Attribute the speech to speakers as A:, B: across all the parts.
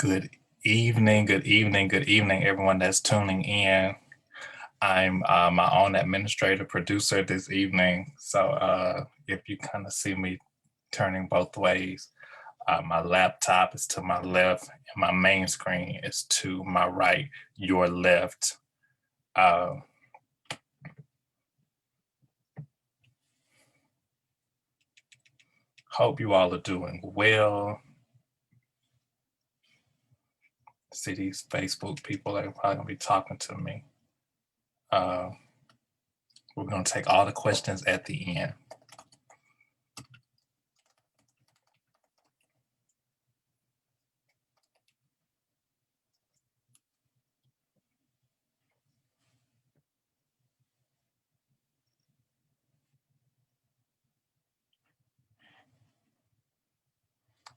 A: Good good evening, everyone that's tuning in. I'm my own administrative producer this evening. So if you kind of see me turning both ways, my laptop is to my left and my main screen is to my right, your left. Uh, hope you all are doing well. See, these Facebook people are probably gonna be talking to me. We're gonna take all the questions at the end.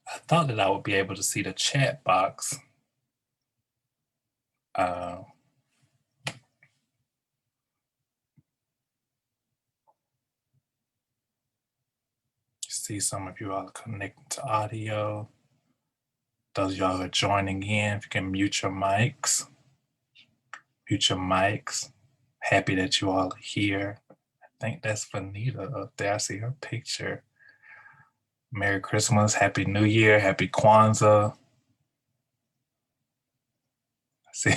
A: I thought that I would be able to see the chat box. See some of you all connected to audio. Those of y'all who are joining in, if you can mute your mics. Mute your mics. Happy that you all are here. I think that's Vanita up there. I see her picture. Merry Christmas, Happy New Year, Happy Kwanzaa. See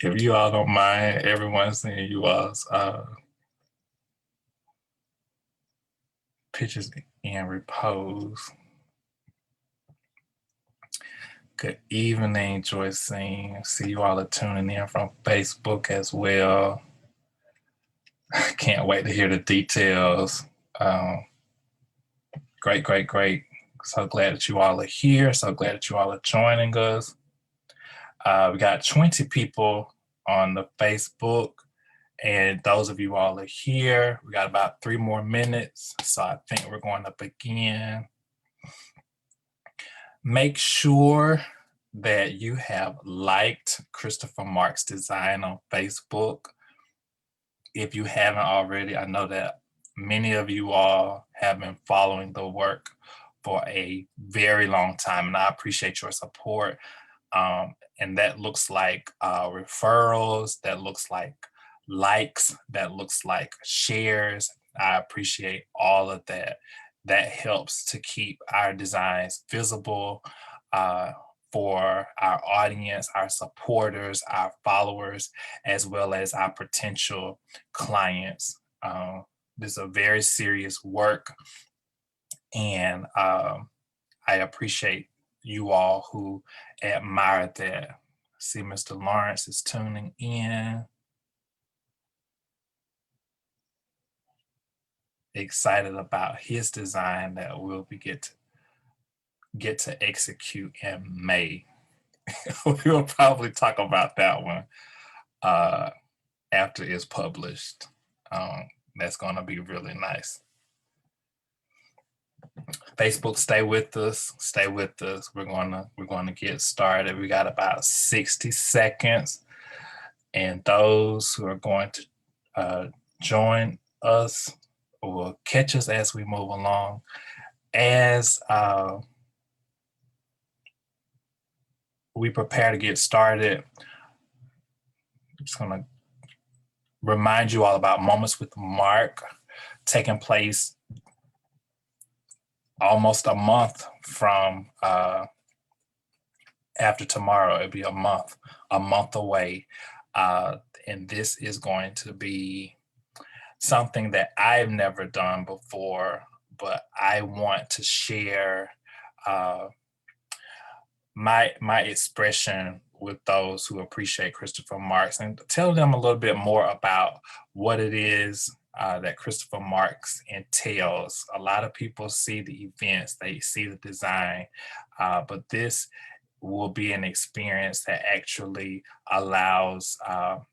A: if you all don't mind, everyone seeing you all's pictures in repose. Good evening, Joycine. See you all are tuning in from Facebook as well. Can't wait to hear the details. Great. So glad that you all are here. So glad that you all are joining us. We got 20 people on the Facebook, and those of you all are here. We got about 3 more minutes, so I think we're going to begin. Make sure that you have liked Christopher Marks Design on Facebook. If you haven't already, I know that many of you all have been following the work for a very long time, and I appreciate your support. And that looks like referrals, that looks like likes, that looks like shares. I appreciate all of that. That helps to keep our designs visible for our audience, our supporters, our followers, as well as our potential clients. This is a very serious work, and I appreciate you all who admire that. See, Mr. Lawrence is tuning in. Excited about his design that we'll get to execute in May. We'll probably talk about that one after it's published. That's gonna be really nice. Facebook, stay with us. Stay with us. We're gonna get started. We got about 60 seconds, and those who are going to join us will catch us as we move along. As we prepare to get started, I'm just gonna remind you all about Moments with MARC taking place almost a month from after tomorrow. It'll be a month away. And this is going to be something that I've never done before, but I want to share my expression with those who appreciate Christopher Marks and tell them a little bit more about what it is that Christopher Marks entails. A lot of people see the events, they see the design, but this will be an experience that actually allows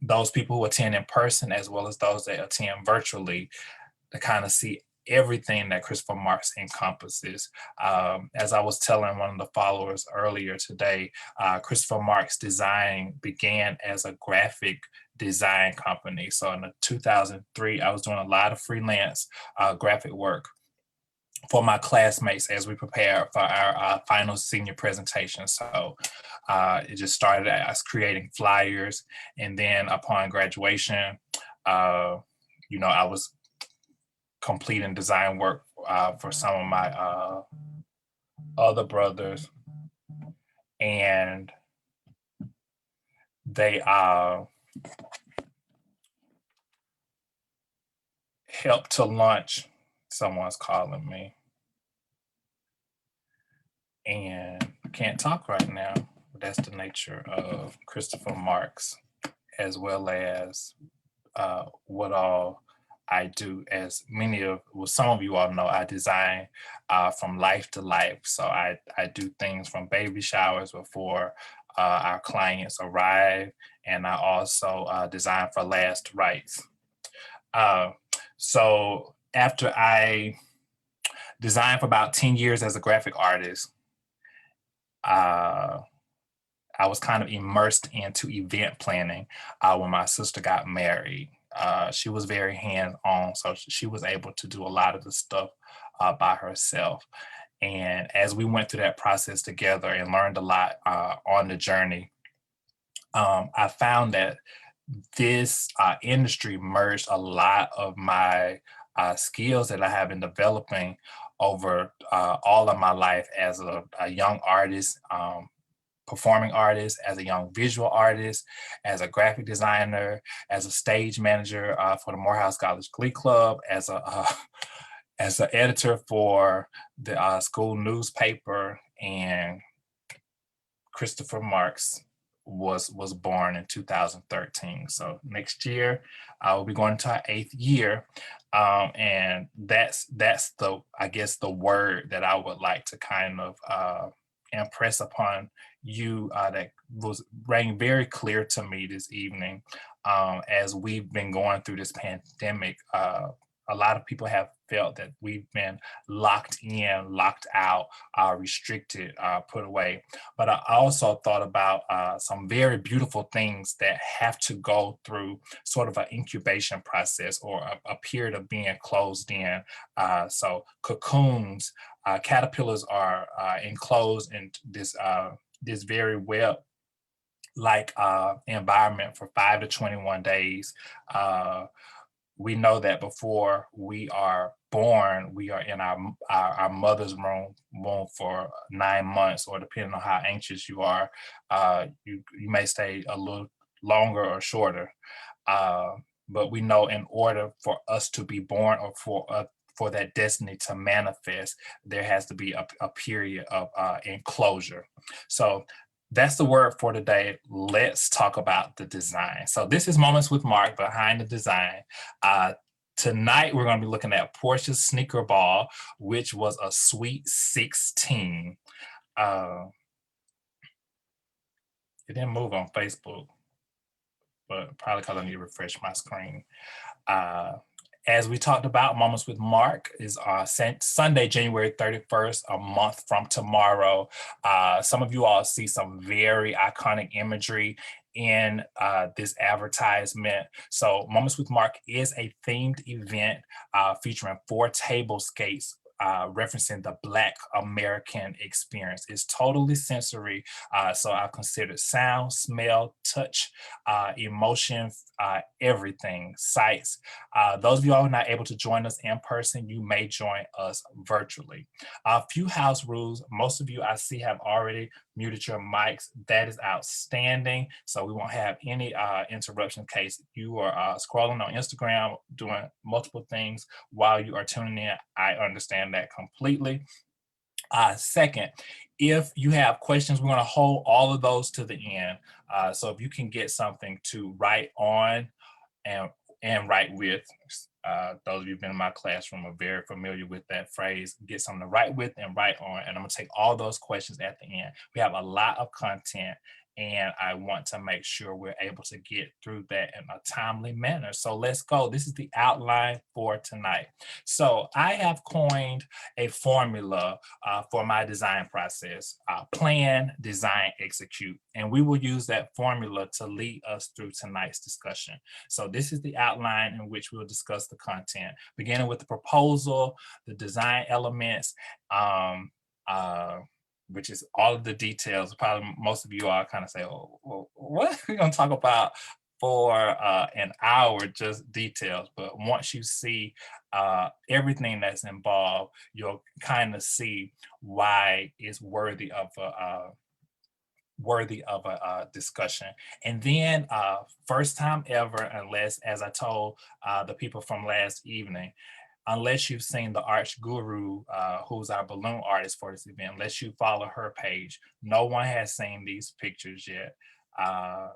A: those people who attend in person as well as those that attend virtually to kind of see everything that Christopher Marks encompasses. As I was telling one of the followers earlier today, Christopher Marks Design began as a graphic design company. So in 2003, I was doing a lot of freelance graphic work for my classmates as we prepare for our final senior presentation. So it just started as creating flyers, and then upon graduation, uh, I was completing design work for some of my other brothers, and they helped to launch. Someone's calling me, and I can't talk right now. That's the nature of Christopher Marks, as well as what all I do. As some of you all know, I design from life to life. So I do things from baby showers before our clients arrive, and I also design for last rites. Uh, so after I designed for about 10 years as a graphic artist, uh, I was kind of immersed into event planning when my sister got married. She was very hands-on, so she was able to do a lot of the stuff by herself. And as we went through that process together and learned a lot on the journey, I found that this industry merged a lot of my skills that I have been developing over all of my life as a young artist, performing artist, as a young visual artist, as a graphic designer, as a stage manager for the Morehouse College Glee Club, as a as an editor for the school newspaper. And Christopher Marks was born in 2013. So next year I will be going to our 8th year, and that's the, I guess, the word that I would like to kind of impress upon you, that was rang very clear to me this evening. As we've been going through this pandemic, a lot of people have felt that we've been locked in, locked out, restricted, put away. But I also thought about some very beautiful things that have to go through sort of an incubation process, or a period of being closed in. So cocoons, caterpillars are enclosed in this very web like environment for 5 to 21 days. We know that before we are born, we are in our mother's womb for 9 months, or depending on how anxious you are, you may stay a little longer or shorter. Uh, but we know in order for us to be born, or for that destiny to manifest, there has to be a period of enclosure. So that's the word for today. Let's talk about the design. So this is Moments with Mark, behind the design. Uh, Tonight we're going to be looking at Porscha's sneaker ball, which was a sweet 16. It didn't move on Facebook, but probably because I need to refresh my screen. Uh, as we talked about, Moments with Mark is Sunday, January 31st, a month from tomorrow. Some of you all see some very iconic imagery in this advertisement. So Moments with Mark is a themed event featuring 4 tablescapes referencing the Black American experience. It's totally sensory. So I've considered sound, smell, touch, emotion, everything, sights. Those of you all who are not able to join us in person, you may join us virtually. A few house rules. Most of you I see have already muted your mics. That is outstanding. So we won't have any interruption in case you are scrolling on Instagram, doing multiple things while you are tuning in. I understand that completely. Second, if you have questions, we're going to hold all of those to the end. So if you can get something to write on and write with, those of you who've been in my classroom are very familiar with that phrase, get something to write with and write on. And I'm going to take all those questions at the end. We have a lot of content, and I want to make sure we're able to get through that in a timely manner. So let's go. This is the outline for tonight. So I have coined a formula for my design process: plan, design, execute. And we will use that formula to lead us through tonight's discussion. So this is the outline in which we'll discuss the content, beginning with the proposal, the design elements, um, uh, which is all of the details. Probably most of you all kind of say, "Oh, well, what are we going to talk about for an hour?" Just details. But once you see everything that's involved, you'll kind of see why it's worthy of a discussion. And then, first time ever, unless, as I told the people from last evening, unless you've seen the Arch Guru, who's our balloon artist for this event, unless you follow her page, no one has seen these pictures yet. Uh,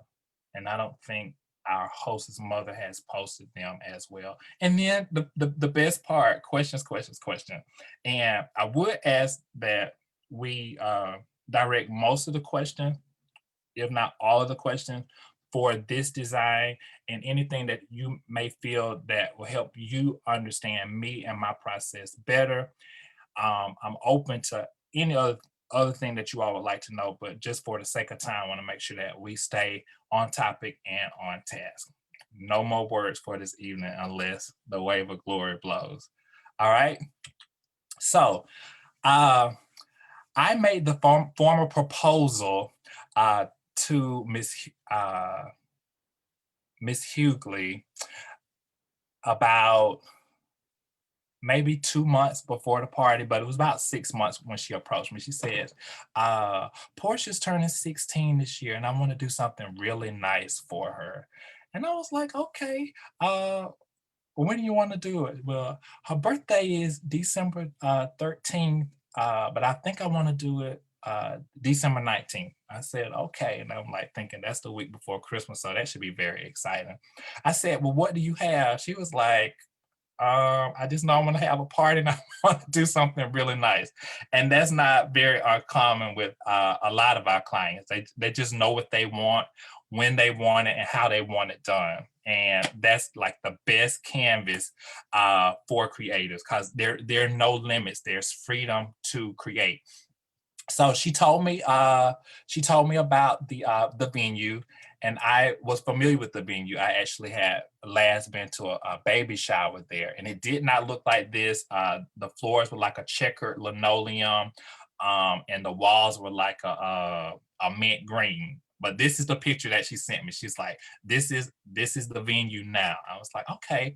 A: and I don't think our host's mother has posted them as well. And then the best part, questions, questions, question. And I would ask that we direct most of the questions, if not all of the questions, for this design, and anything that you may feel that will help you understand me and my process better. I'm open to any other thing that you all would like to know, but just for the sake of time, I want to make sure that we stay on topic and on task. No more words for this evening unless the wave of glory blows. All right. So uh, I made the formal proposal uh, to Miss Hughley about maybe 2 months before the party, but it was about 6 months when she approached me. She said, Portia's turning 16 this year, and I want to do something really nice for her. And I was like, okay, when do you want to do it? Well, her birthday is December 13th, but I think I want to do it December 19th. I said, okay. And I'm like thinking that's the week before Christmas, so that should be very exciting. I said, well, what do you have? She was like, I just know I want to have a party and I want to do something really nice. And that's not very uncommon with a lot of our clients. They just know what they want, when they want it, and how they want it done. And that's like the best canvas for creators, because there are no limits. There's freedom to create. So she told me about the venue, and I was familiar with the venue. I actually had last been to a baby shower there, and it did not look like this. The floors were like a checkered linoleum, and the walls were like a mint green. But this is the picture that she sent me. She's like, this is the venue now. I was like, okay,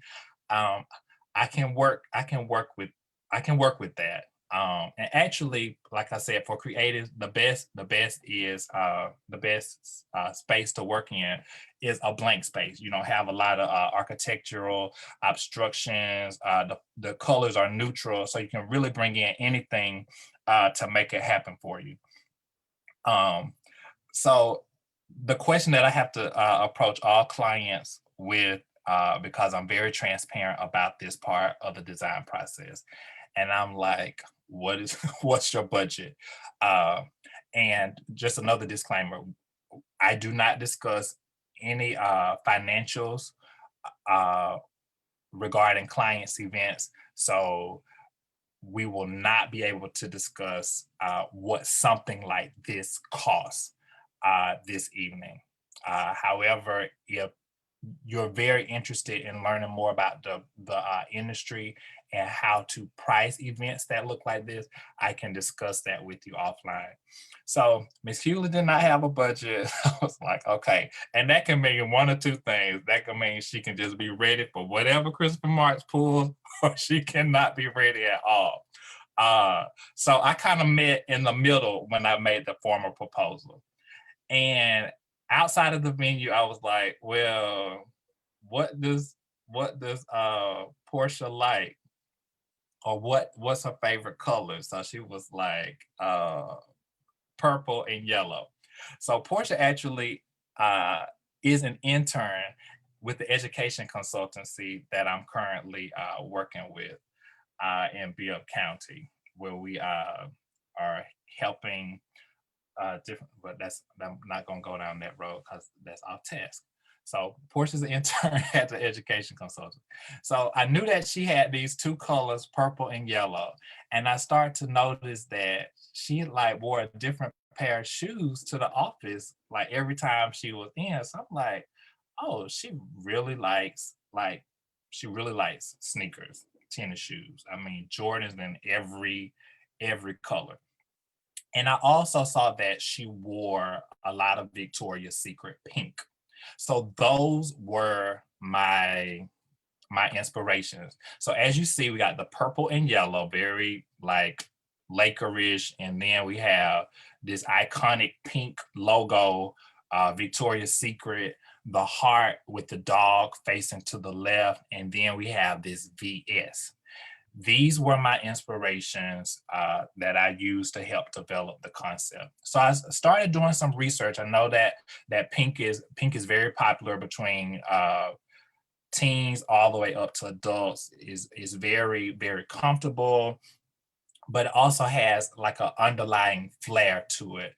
A: um, I can work with that. And actually, like I said, for creatives, the best space to work in is a blank space. You don't have a lot of architectural obstructions. The colors are neutral, so you can really bring in anything to make it happen for you. Um, so the question that I have to approach all clients with, because I'm very transparent about this part of the design process, and I'm like, what is what's your budget? Uh, and just another disclaimer: I do not discuss any financials uh, regarding clients' events. So we will not be able to discuss what something like this costs this evening. However, if you're very interested in learning more about the industry and how to price events that look like this, I can discuss that with you offline. So Miss Hewlett did not have a budget. I was like, okay. And that can mean one or two things. That can mean she can just be ready for whatever Christopher Marks pulls, or she cannot be ready at all. So I kind of met in the middle when I made the formal proposal. And outside of the venue, I was like, well, what does Porsha like? Or what's her favorite color? So she was like purple and yellow. So Porsha actually uh is an intern with the education consultancy that I'm currently working with in Bibb County, where we are helping different, but I'm not gonna go down that road because that's off task. So Portia's an intern at the education consultant. So I knew that she had these two colors, purple and yellow. And I started to notice that she like wore a different pair of shoes to the office, like every time she was in. So I'm like, oh, she really likes sneakers, tennis shoes. I mean, Jordans in every color. And I also saw that she wore a lot of Victoria's Secret pink. So those were my inspirations. So as you see, we got the purple and yellow, very like Lakerish, and then we have this iconic pink logo, Victoria's Secret, the heart with the dog facing to the left, and then we have this VS. These were my inspirations that I used to help develop the concept. So I started doing some research. I know that pink is very popular between teens all the way up to adults. Is very comfortable, but it also has like an underlying flair to it.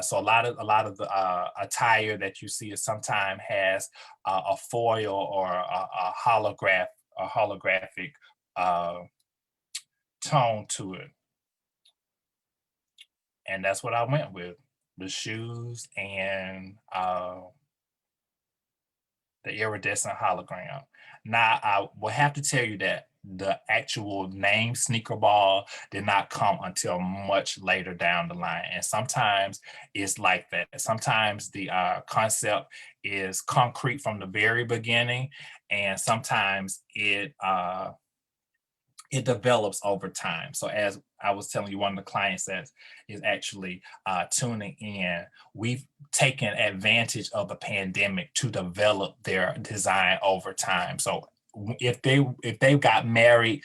A: So a lot of the attire that you see sometimes has a foil or a holographic uh, tone to it, and that's what I went with: the shoes and the iridescent hologram. Now, I will have to tell you that the actual name sneaker ball did not come until much later down the line. And sometimes it's like that. Sometimes the concept is concrete from the very beginning, and sometimes it develops over time. So as I was telling you, one of the clients that is actually tuning in, we've taken advantage of the pandemic to develop their design over time. So if they got married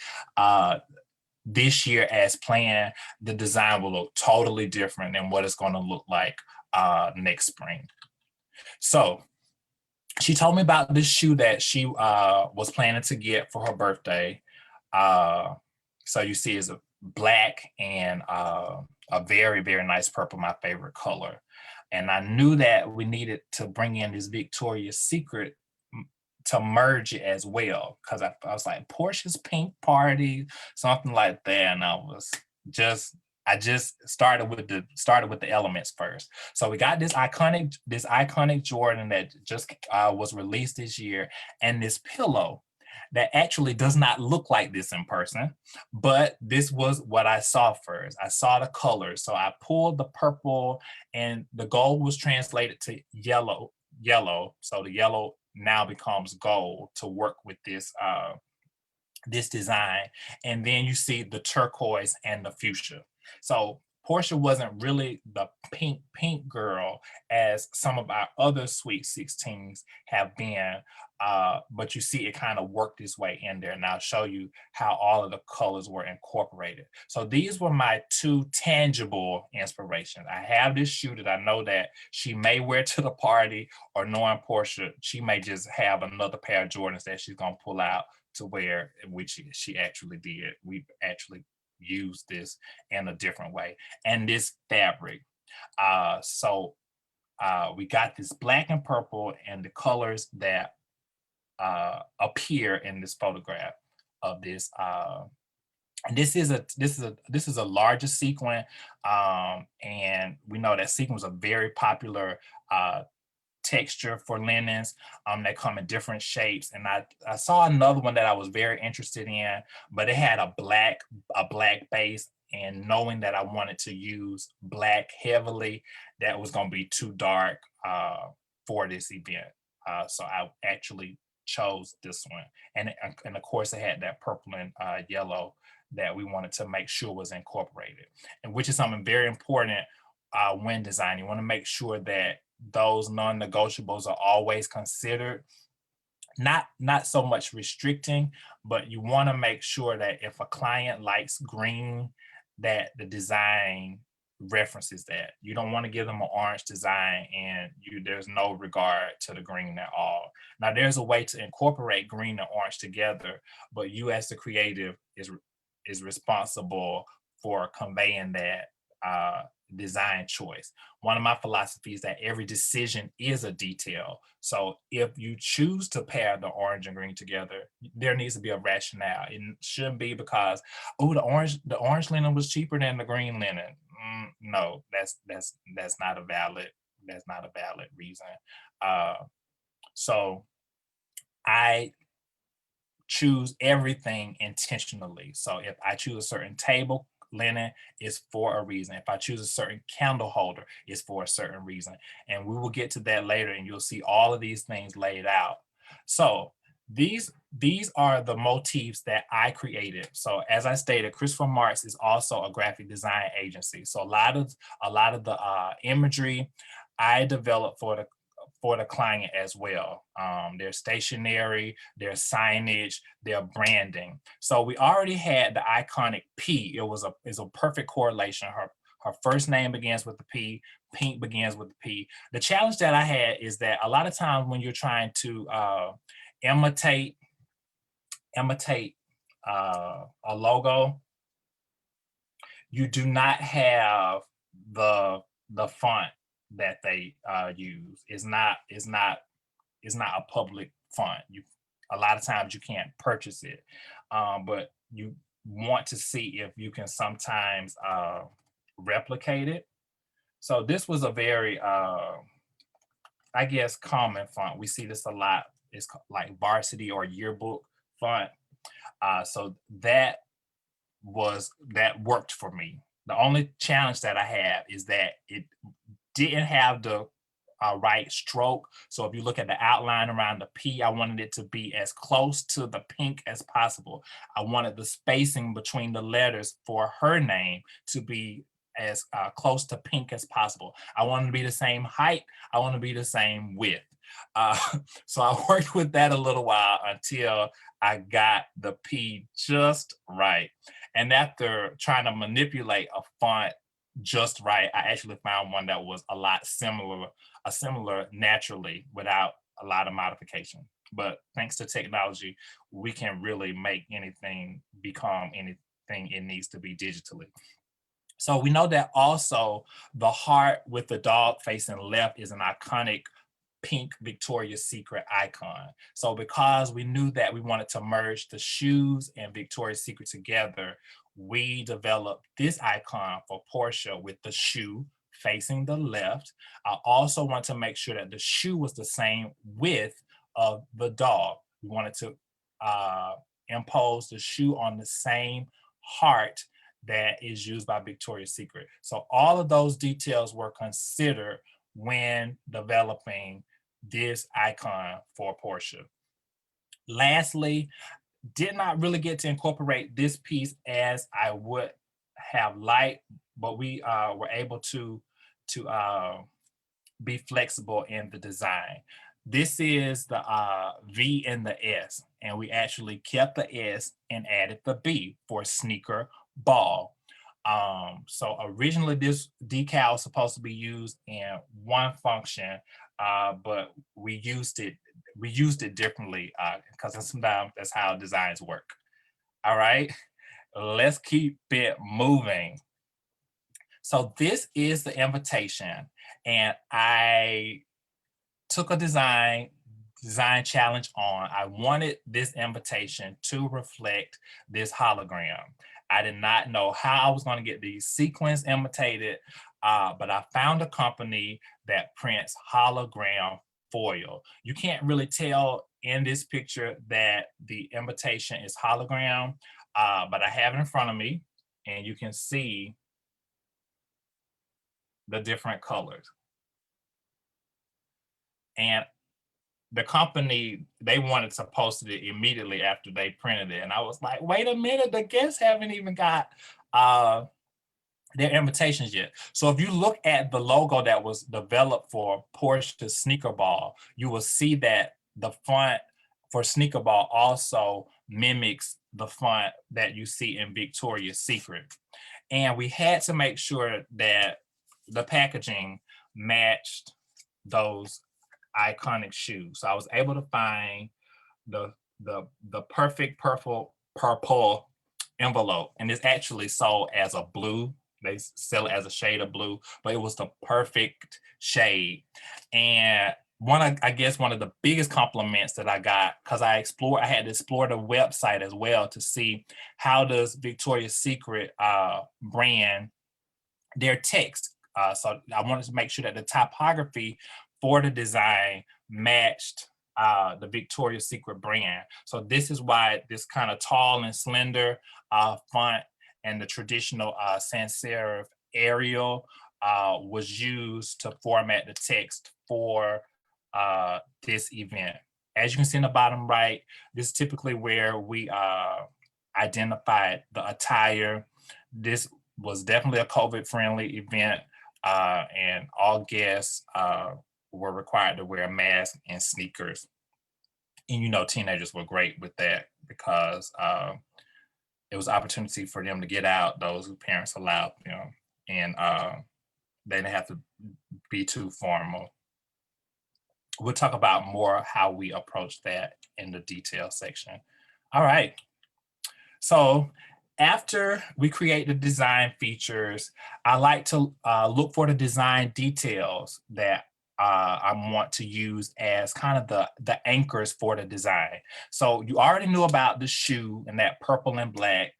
A: this year as planned, the design will look totally different than what it's going to look like next spring. So she told me about this shoe that she was planning to get for her birthday. Uh, so you see, it's a black and a very nice purple, my favorite color. And I knew that we needed to bring in this Victoria's Secret to merge it as well, because I was like Portia's pink party, something like that, and I just started with the elements first. So we got this iconic Jordan that just was released this year, and this pillow that actually does not look like this in person, but this was what I saw first. I saw the colors, so I pulled the purple, and the gold was translated to yellow. So the yellow now becomes gold to work with this design. And then you see the turquoise and the fuchsia. So Porsche wasn't really the pink girl as some of our other Sweet 16s have been, but you see it kind of worked its way in there. And I'll show you how all of the colors were incorporated. So these were my two tangible inspirations. I have this shoe that I know that she may wear to the party, or knowing Porsche, she may just have another pair of Jordans that she's gonna pull out to wear, which she actually did. We actually used this in a different way. And this fabric. We got this black and purple and the colors that appear in this photograph of this. And this is a larger sequin, and we know that sequins are very popular texture for linens that come in different shapes. And I saw another one that I was very interested in, but it had a black base, and knowing that I wanted to use black heavily, that was going to be too dark for this event. So I actually chose this one, and of course it had that purple and yellow that we wanted to make sure was incorporated, and which is something very important when designing. You want to make sure that those non-negotiables are always considered, not so much restricting, but you want to make sure that if a client likes green, that the design references that. You don't want to give them an orange design and there's no regard to the green at all. Now there's a way to incorporate green and orange together, but you as the creative is responsible for conveying that design choice. One of my philosophies is that every decision is a detail. So if you choose to pair the orange and green together, there needs to be a rationale. It shouldn't be because, oh, the orange linen was cheaper than the green linen. No, that's not a valid reason. Uh, so I choose everything intentionally. So if I choose a certain table linen, it's for a reason. If I choose a certain candle holder, it's for a certain reason. And we will get to that later, and you'll see all of these things laid out. So these are the motifs that I created. So as I stated, Christopher Marks is also a graphic design agency. So a lot of the imagery I developed for the client as well. Their stationery, their signage, their branding. So we already had the iconic P. It's a perfect correlation. Her first name begins with the P. Pink begins with the P. The challenge that I had is that a lot of times when you're trying to imitate imitate a logo, you do not have the font that they use. It's not a public font. A lot of times you can't purchase it, but you want to see if you can sometimes replicate it. So this was a very, I guess, common font. We see this a lot. It's like varsity or yearbook font. So that worked for me. The only challenge that I have is that it didn't have the right stroke. So if you look at the outline around the P, I wanted it to be as close to the pink as possible. I wanted the spacing between the letters for her name to be as close to pink as possible. I want to be the same height. I want to be the same width. Uh, so I worked with that a little while until I got the P just right. And after trying to manipulate a font just right, I actually found one that was a similar naturally without a lot of modification. But thanks to technology, we can really make anything become anything it needs to be digitally. So we know that also the heart with the dog facing left is an iconic pink Victoria's Secret icon. So because we knew that we wanted to merge the shoes and Victoria's Secret together, we developed this icon for Porsha with the shoe facing the left. I also want to make sure that the shoe was the same width of the dog. We wanted to uh, impose the shoe on the same heart that is used by Victoria's Secret. So all of those details were considered when developing this icon for Porsche. Lastly, did not really get to incorporate this piece as I would have liked, but we were able to be flexible in the design. This is the V and the S, and we actually kept the S and added the B for sneaker ball. So originally this decal was supposed to be used in one function, but we used it differently because sometimes that's how designs work. All right, let's keep it moving. So this is the invitation, and I took a design challenge on. I wanted this invitation to reflect this hologram. I did not know how I was going to get these sequins imitated, but I found a company that prints hologram foil. You can't really tell in this picture that the invitation is hologram, but I have it in front of me, and you can see the different colors. And the company, they wanted to post it immediately after they printed it. And I was like, wait a minute, the guests haven't even got uh, their invitations yet. So if you look at the logo that was developed for Porsche Sneaker Ball, you will see that the font for Sneaker Ball also mimics the font that you see in Victoria's Secret. And we had to make sure that the packaging matched those iconic shoes. So I was able to find the perfect purple envelope, and it's actually sold as a blue They sell it as a shade of blue, but it was the perfect shade. And I guess one of the biggest compliments that I got, because I had to explore the website as well to see how does Victoria's Secret brand their text. So I wanted to make sure that the typography for the design matched the Victoria's Secret brand. So this is why this kind of tall and slender font and the traditional sans serif Arial was used to format the text for this event. As you can see in the bottom right, this is typically where we identified the attire. This was definitely a COVID-friendly event, and all guests were required to wear a mask and sneakers. And teenagers were great with that because it was opportunity for them to get out, those whose parents allowed them, and they didn't have to be too formal. We'll talk about more how we approach that in the detail section. All right. So after we create the design features, I like to look for the design details that I want to use as kind of the anchors for the design. So you already knew about the shoe and that purple and black,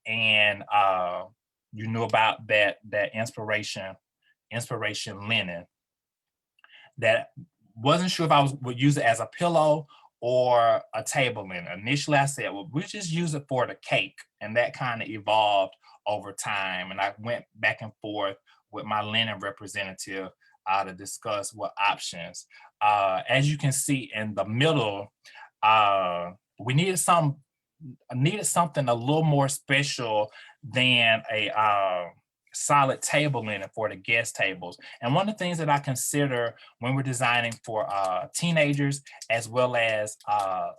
A: and you knew about that inspiration linen. That wasn't sure if would use it as a pillow or a table linen. Initially, I said, well, we'll just use it for the cake. And that kind of evolved over time. And I went back and forth with my linen representative to discuss what options. As you can see in the middle, we needed something a little more special than a solid table linen for the guest tables. And one of the things that I consider when we're designing for teenagers as well as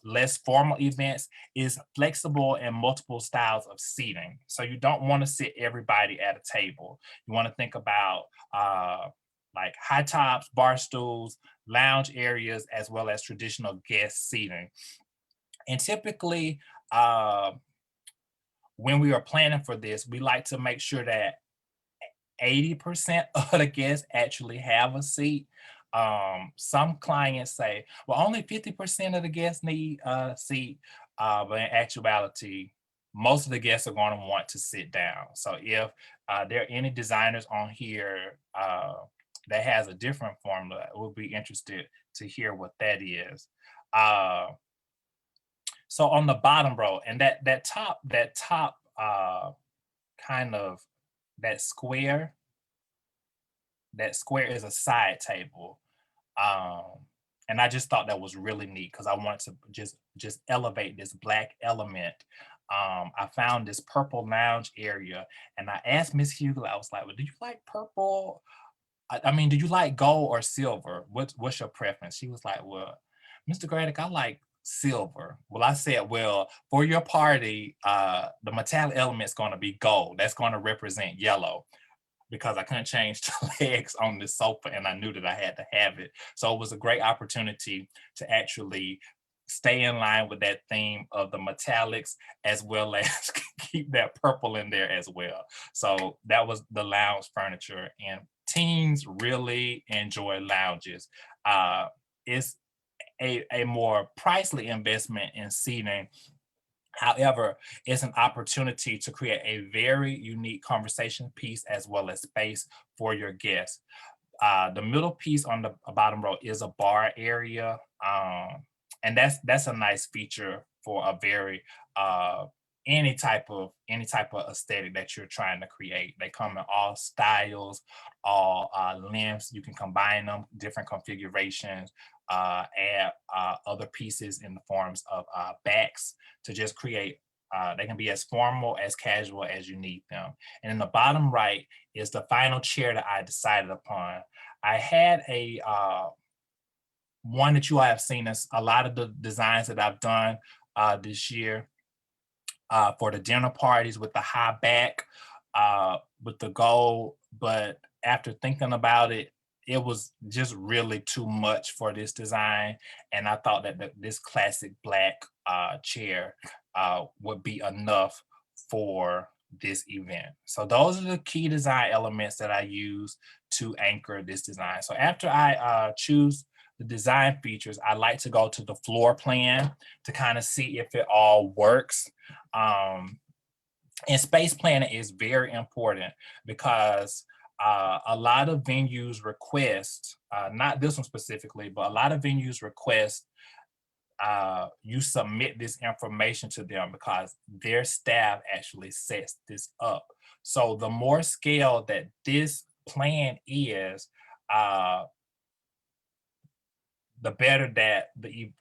A: less formal events is flexible and multiple styles of seating. So you don't want to sit everybody at a table. You want to think about like high tops, bar stools, lounge areas, as well as traditional guest seating. And typically, when we are planning for this, we like to make sure that 80% of the guests actually have a seat. Some clients say, well, only 50% of the guests need a seat, but in actuality, most of the guests are going to want to sit down. So if there are any designers on here that has a different formula, we'll be interested to hear what that is. So on the bottom row, and that top kind of that square is a side table. And I just thought that was really neat because I wanted to just elevate this black element. I found this purple lounge area, and I asked Miss Hughley, I was like, well, do you like purple? I mean, do you like gold or silver? What's your preference? She was like, well, Mr. Graddick, I like silver. Well, I said, well, for your party, the metallic element's going to be gold. That's going to represent yellow, because I couldn't change the legs on the sofa and I knew that I had to have it. So it was a great opportunity to actually stay in line with that theme of the metallics, as well as keep that purple in there as well. So that was the lounge furniture, and teens really enjoy lounges. It's a more pricey investment in seating. However, it's an opportunity to create a very unique conversation piece as well as space for your guests. The middle piece on the bottom row is a bar area, and that's a nice feature for a very any type of aesthetic that you're trying to create. They come in all styles, all lengths. You can combine them, different configurations, add other pieces in the forms of backs to just create. They can be as formal as casual as you need them. And in the bottom right is the final chair that I decided upon. I had a one that you all have seen as a lot of the designs that I've done this year for the dinner parties with the high back, with the gold. But after thinking about it, it was just really too much for this design. And I thought that this classic black chair would be enough for this event. So those are the key design elements that I use to anchor this design. So after I choose the design features, I like to go to the floor plan to kind of see if it all works. Um, and space planning is very important because a lot of venues request, not this one specifically, but a lot of venues request you submit this information to them because their staff actually sets this up. So the more scale that this plan is, uh, the better that the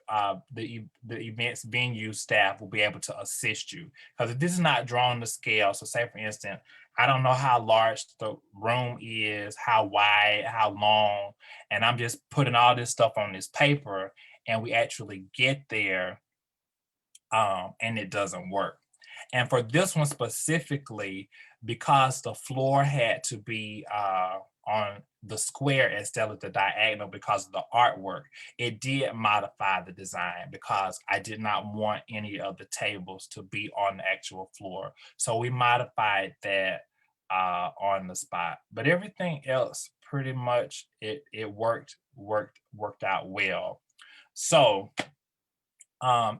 A: events venue staff will be able to assist you. Because if this is not drawn to scale, so say for instance, I don't know how large the room is, how wide, how long, and I'm just putting all this stuff on this paper, and we actually get there and it doesn't work. And for this one specifically, because the floor had to be on the square instead of the diagonal because of the artwork, it did modify the design because I did not want any of the tables to be on the actual floor. So we modified that on the spot. But everything else, pretty much, it worked out well. So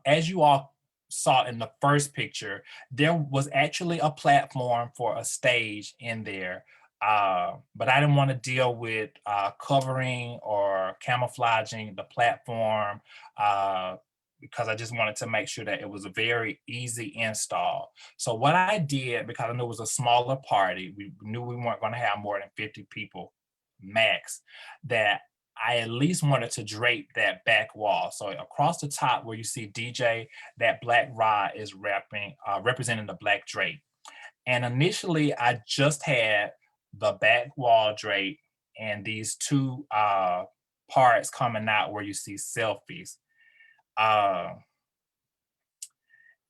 A: as you all saw in the first picture, there was actually a platform for a stage in there. But I didn't want to deal with covering or camouflaging the platform because I just wanted to make sure that it was a very easy install. So what I did, because I knew it was a smaller party, we knew we weren't going to have more than 50 people max, that I at least wanted to drape that back wall. So across the top where you see DJ, that black rod is representing the black drape. And initially I just had the back wall drape and these two parts coming out where you see selfies. Uh,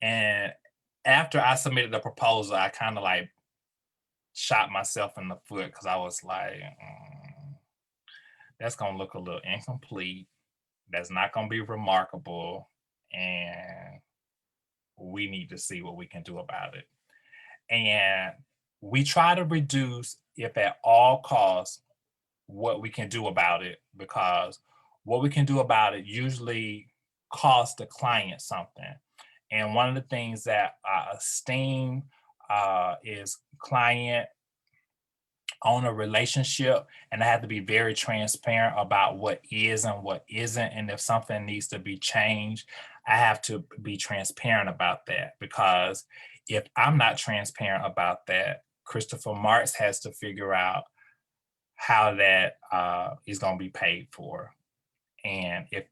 A: and after I submitted the proposal, I kind of like shot myself in the foot because I was like, that's gonna look a little incomplete. That's not gonna be remarkable, and we need to see what we can do about it. And we try to reduce, if at all costs, what we can do about it because what we can do about it usually costs the client something. And one of the things that I esteem is client owner relationship, and I have to be very transparent about what is and what isn't. And if something needs to be changed, I have to be transparent about that because if I'm not transparent about that, Christopher Marks has to figure out how that is going to be paid for. And if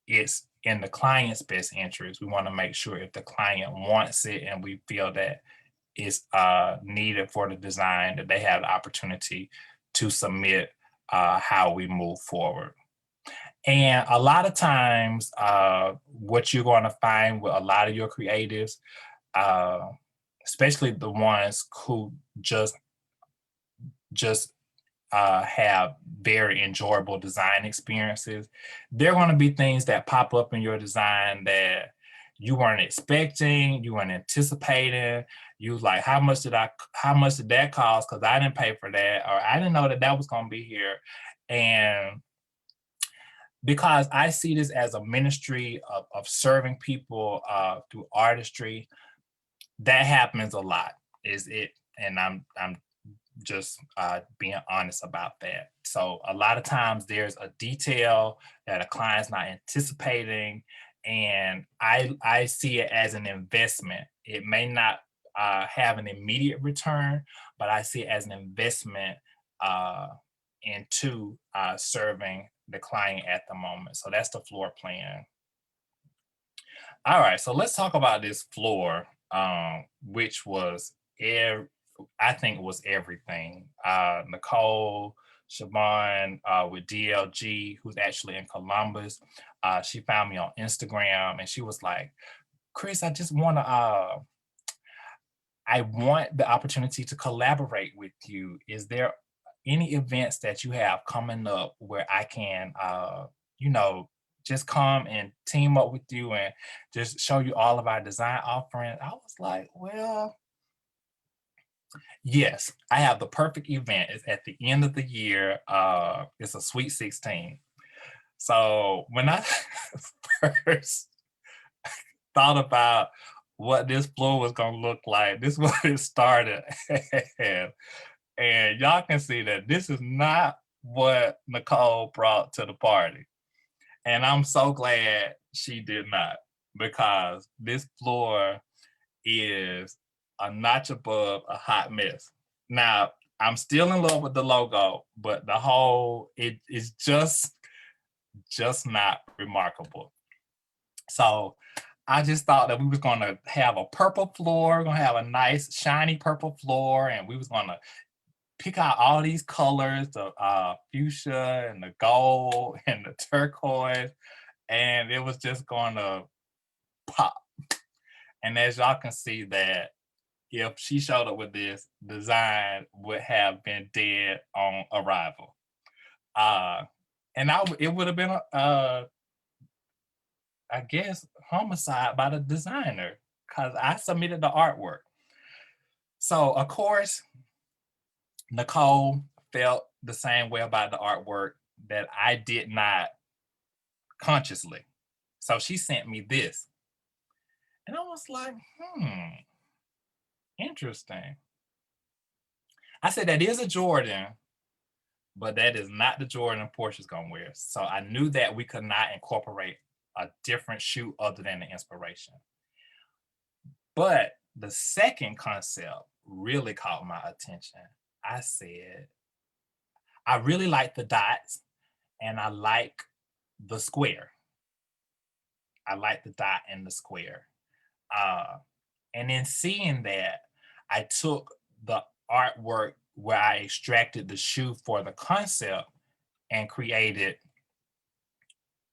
A: it's in the client's best interest, we want to make sure if the client wants it and we feel that is needed for the design, that they have the opportunity to submit how we move forward. And a lot of times, what you're going to find with a lot of your creatives, uh, especially the ones who just have very enjoyable design experiences, there are going to be things that pop up in your design that you weren't expecting, you weren't anticipating. You was like, how much did that cost? Because I didn't pay for that, or I didn't know that that was going to be here. And because I see this as a ministry of serving people through artistry, that happens a lot. Is it? And I'm just being honest about that. So a lot of times there's a detail that a client's not anticipating, and I see it as an investment. It may not have an immediate return, but I see it as an investment uh, into serving the client at the moment. So that's the floor plan. All right, so let's talk about this floor, which was I think it was everything. Nicole Siobhan with DLG, who's actually in Columbus, she found me on Instagram and she was like, Chris, I want the opportunity to collaborate with you. Is there any events that you have coming up where I can, you know, just come and team up with you and just show you all of our design offerings? I was like, well, Yes, I have the perfect event. It's at the end of the year. It's a Sweet 16. So when I first thought about what this floor was gonna look like, this is what it started. And y'all can see that this is not what Nicole brought to the party. And I'm so glad she did not, because this floor is a notch above a hot mess. Now, I'm still in love with the logo, but the whole it is just not remarkable. So I just thought that we was gonna have a purple floor, we're gonna have a nice shiny purple floor, and we was gonna pick out all these colors, the fuchsia and the gold and the turquoise, and it was just gonna pop. And as y'all can see that if she showed up with this, design would have been dead on arrival. Uh, and it would have been I guess, homicide by the designer, because I submitted the artwork. So of course, Nicole felt the same way about the artwork that I did not consciously. So she sent me this. And I was like, interesting. I said, that is a Jordan, but that is not the Jordan Porscha's gonna wear. So I knew that we could not incorporate a different shoe other than the inspiration. But the second concept really caught my attention. I said, I really like the dots and I like the square. I like the dot and the square. Uh, and in seeing that, I took the artwork where I extracted the shoe for the concept and created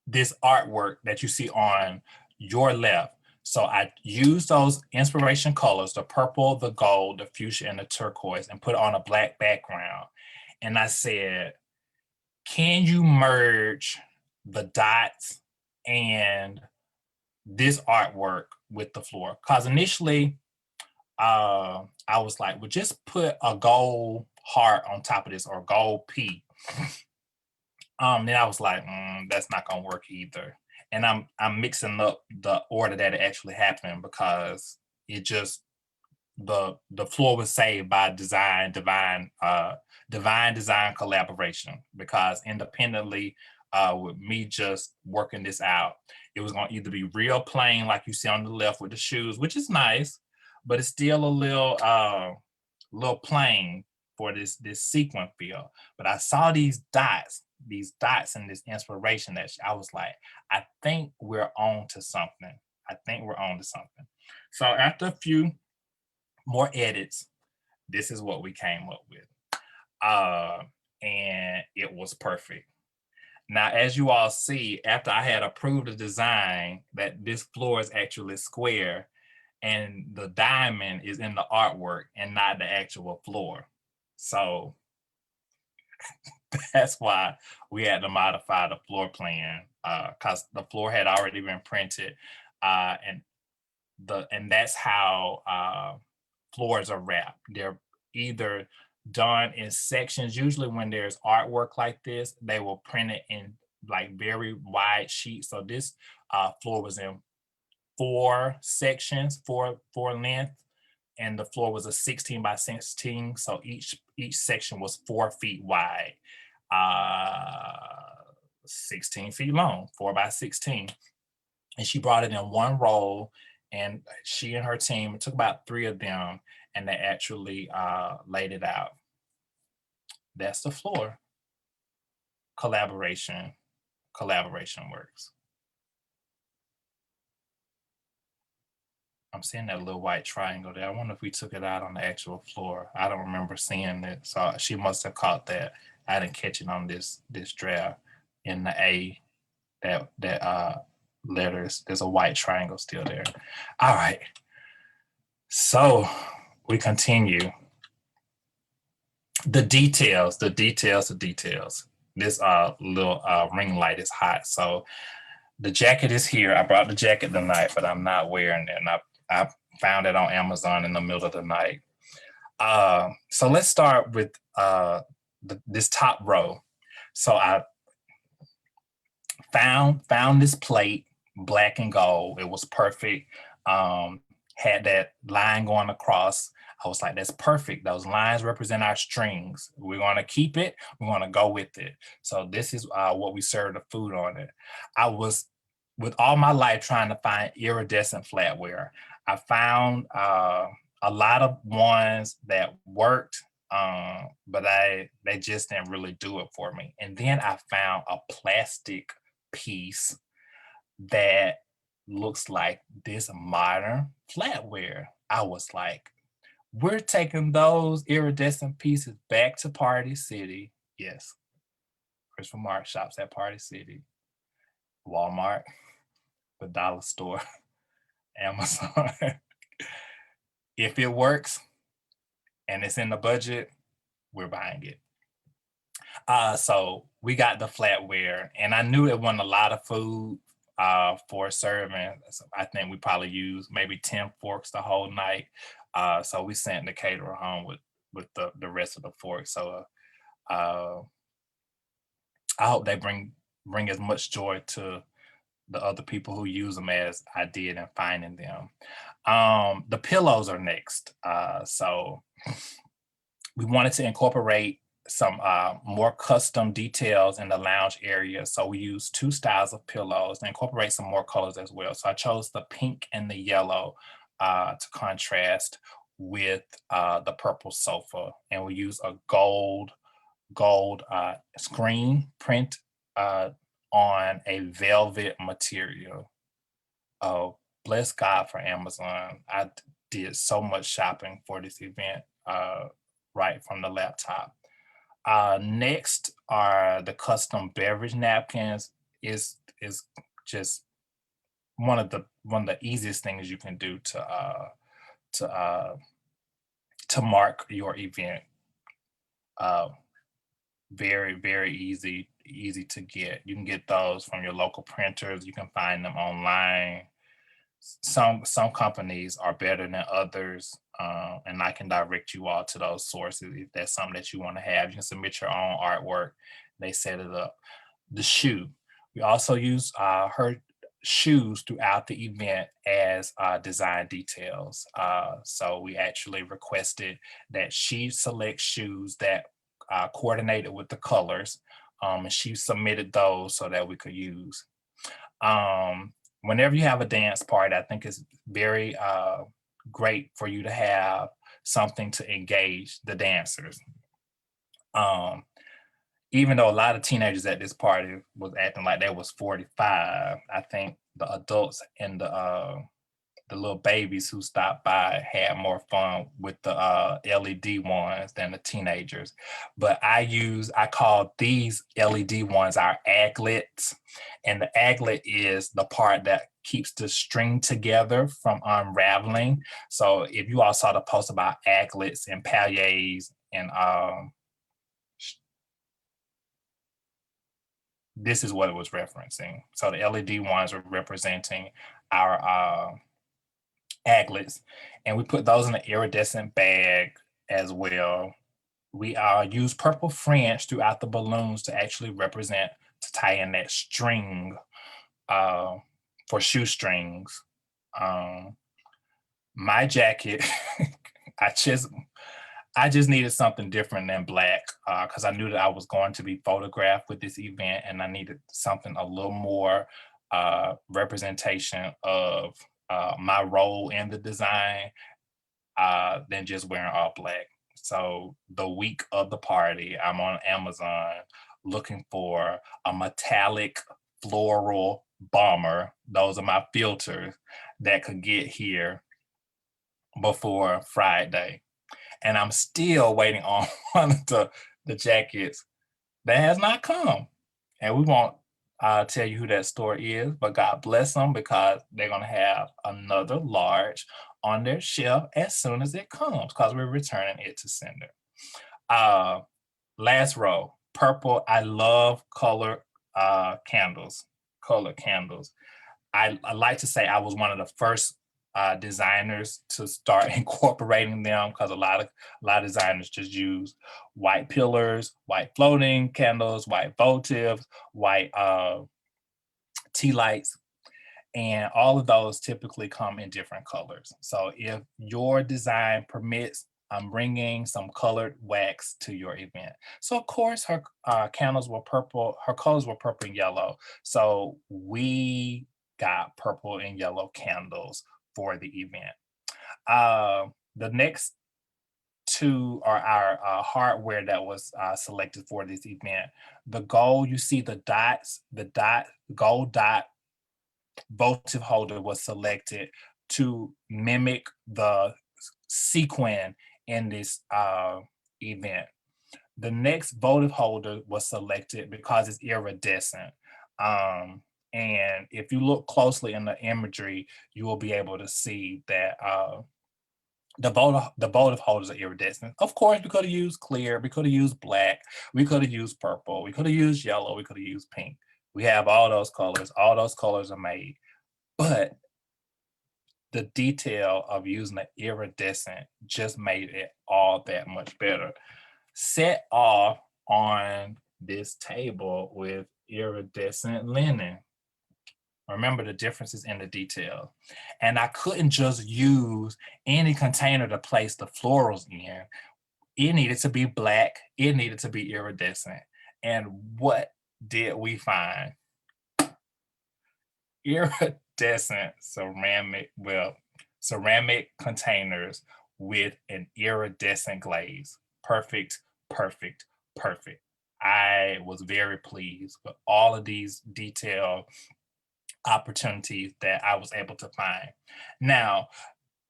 A: this artwork that you see on your left. So I used those inspiration colors, the purple, the gold, the fuchsia, and the turquoise, and put it on a black background. And I said, can you merge the dots and this artwork with the floor? Because initially, I was like, well, just put a gold heart on top of this or gold P. Then I was like, that's not gonna work either. And I'm mixing up the order that it actually happened, because it just the floor was saved by divine design collaboration, because independently with me just working this out, it was going to either be real plain like you see on the left with the shoes, which is nice, but it's still a little plain for this sequin feel. But I saw these dots and this inspiration that I was like, I think we're on to something. I think we're on to something. So after a few more edits, this is what we came up with. And it was perfect. Now, as you all see, after I had approved the design that this floor is actually square and the diamond is in the artwork and not the actual floor. So that's why we had to modify the floor plan, because the floor had already been printed, and that's how floors are wrapped. They're either done in sections. Usually when there's artwork like this, they will print it in like very wide sheets. So this floor was in 4 sections, four length, and the floor was a 16 by 16. So each section was 4 feet wide, 16 feet long, 4 by 16. And she brought it in one roll, and she and her team, it took about 3 of them, and they actually laid it out. That's the floor. Collaboration works. I'm seeing that little white triangle there. I wonder if we took it out on the actual floor. I don't remember seeing it, so she must have caught that. I didn't catch it on this draft. In the A, that letters, there's a white triangle still there. All right, so we continue. The details. This little ring light is hot, so the jacket is here. I brought the jacket tonight, but I'm not wearing it, and I found it on Amazon in the middle of the night. So let's start with this top row. So I found this plate, black and gold. It was perfect. Um, had that line going across. I was like, that's perfect. Those lines represent our strings. We're gonna keep it. We're gonna go with it. So this is what we serve the food on it. I was with all my life trying to find iridescent flatware. I found a lot of ones that worked, but they just didn't really do it for me. And then I found a plastic piece that looks like this modern flatware. I was like, we're taking those iridescent pieces back to Party City. Yes, Christopher Mark shops at Party City, Walmart, the dollar store, Amazon. If it works and it's in the budget, we're buying it. So we got the flatware, and I knew it wasn't a lot of food for serving. So I think we probably used maybe 10 forks the whole night. So we sent the caterer home with the rest of the forks. So uh, I hope they bring as much joy to the other people who use them as I did in finding them. The pillows are next. So we wanted to incorporate some more custom details in the lounge area. So we used two styles of pillows and incorporate some more colors as well. So I chose the pink and the yellow to contrast with the purple sofa. And we use a gold screen print on a velvet material. Oh, bless God for Amazon. I did so much shopping for this event right from the laptop. Next are the custom beverage napkins. Is just one of the easiest things you can do to uh, to mark your event. Uh, very easy to get. You can get those from your local printers. You can find them online. Some companies are better than others, and I can direct you all to those sources if that's something that you want to have. You can submit your own artwork. They set it up. The shoe. We also use her shoes throughout the event as design details. So we actually requested that she select shoes that coordinated with the colors, and she submitted those so that we could use. Whenever you have a dance party, I think it's very great for you to have something to engage the dancers. Um, Even though a lot of teenagers at this party was acting like they was 45, I think the adults and the little babies who stopped by had more fun with the LED ones than the teenagers. But I call these LED ones our aglets. And the aglet is the part that keeps the string together from unraveling. So if you all saw the post about aglets and palliers and this is what it was referencing. So the LED ones are representing our aglets, and we put those in an iridescent bag as well. We use purple fringe throughout the balloons to actually represent, to tie in that string uh, for shoestrings. Um, my jacket, I just I just needed something different than black because I knew that I was going to be photographed with this event, and I needed something a little more representation of my role in the design than just wearing all black. So the week of the party, I'm on Amazon looking for a metallic floral bomber. Those are my filters that could get here before Friday. And I'm still waiting on one of the jackets that has not come. And we won't tell you who that store is, but God bless them because they're going to have another large on their shelf as soon as it comes because we're returning it to sender. Uh, Last row, purple. I love candles, color candles. I like to say I was one of the first designers to start incorporating them, because a lot of designers just use white pillars, white floating candles, white votives, white tea lights, and all of those typically come in different colors. So if your design permits, I'm bringing some colored wax to your event. So of course her candles were purple, her colors were purple and yellow. So we got purple and yellow candles for the event. The next two are our hardware that was selected for this event. The gold, you see the dots, gold dot votive holder was selected to mimic the sequin in this event. The next votive holder was selected because it's iridescent. And if you look closely in the imagery, you will be able to see that the votive holders are iridescent. Of course, we could have used clear, we could have used black, we could have used purple, we could have used yellow, we could have used pink. We have all those colors. All those colors are made, but the detail of using the iridescent just made it all that much better. Set off on this table with iridescent linen. Remember, the differences in the detail. And I couldn't just use any container to place the florals in. It needed to be black. It needed to be iridescent. And what did we find? Iridescent ceramic containers with an iridescent glaze. Perfect, perfect, perfect. I was very pleased with all of these detail opportunities that I was able to find. Now,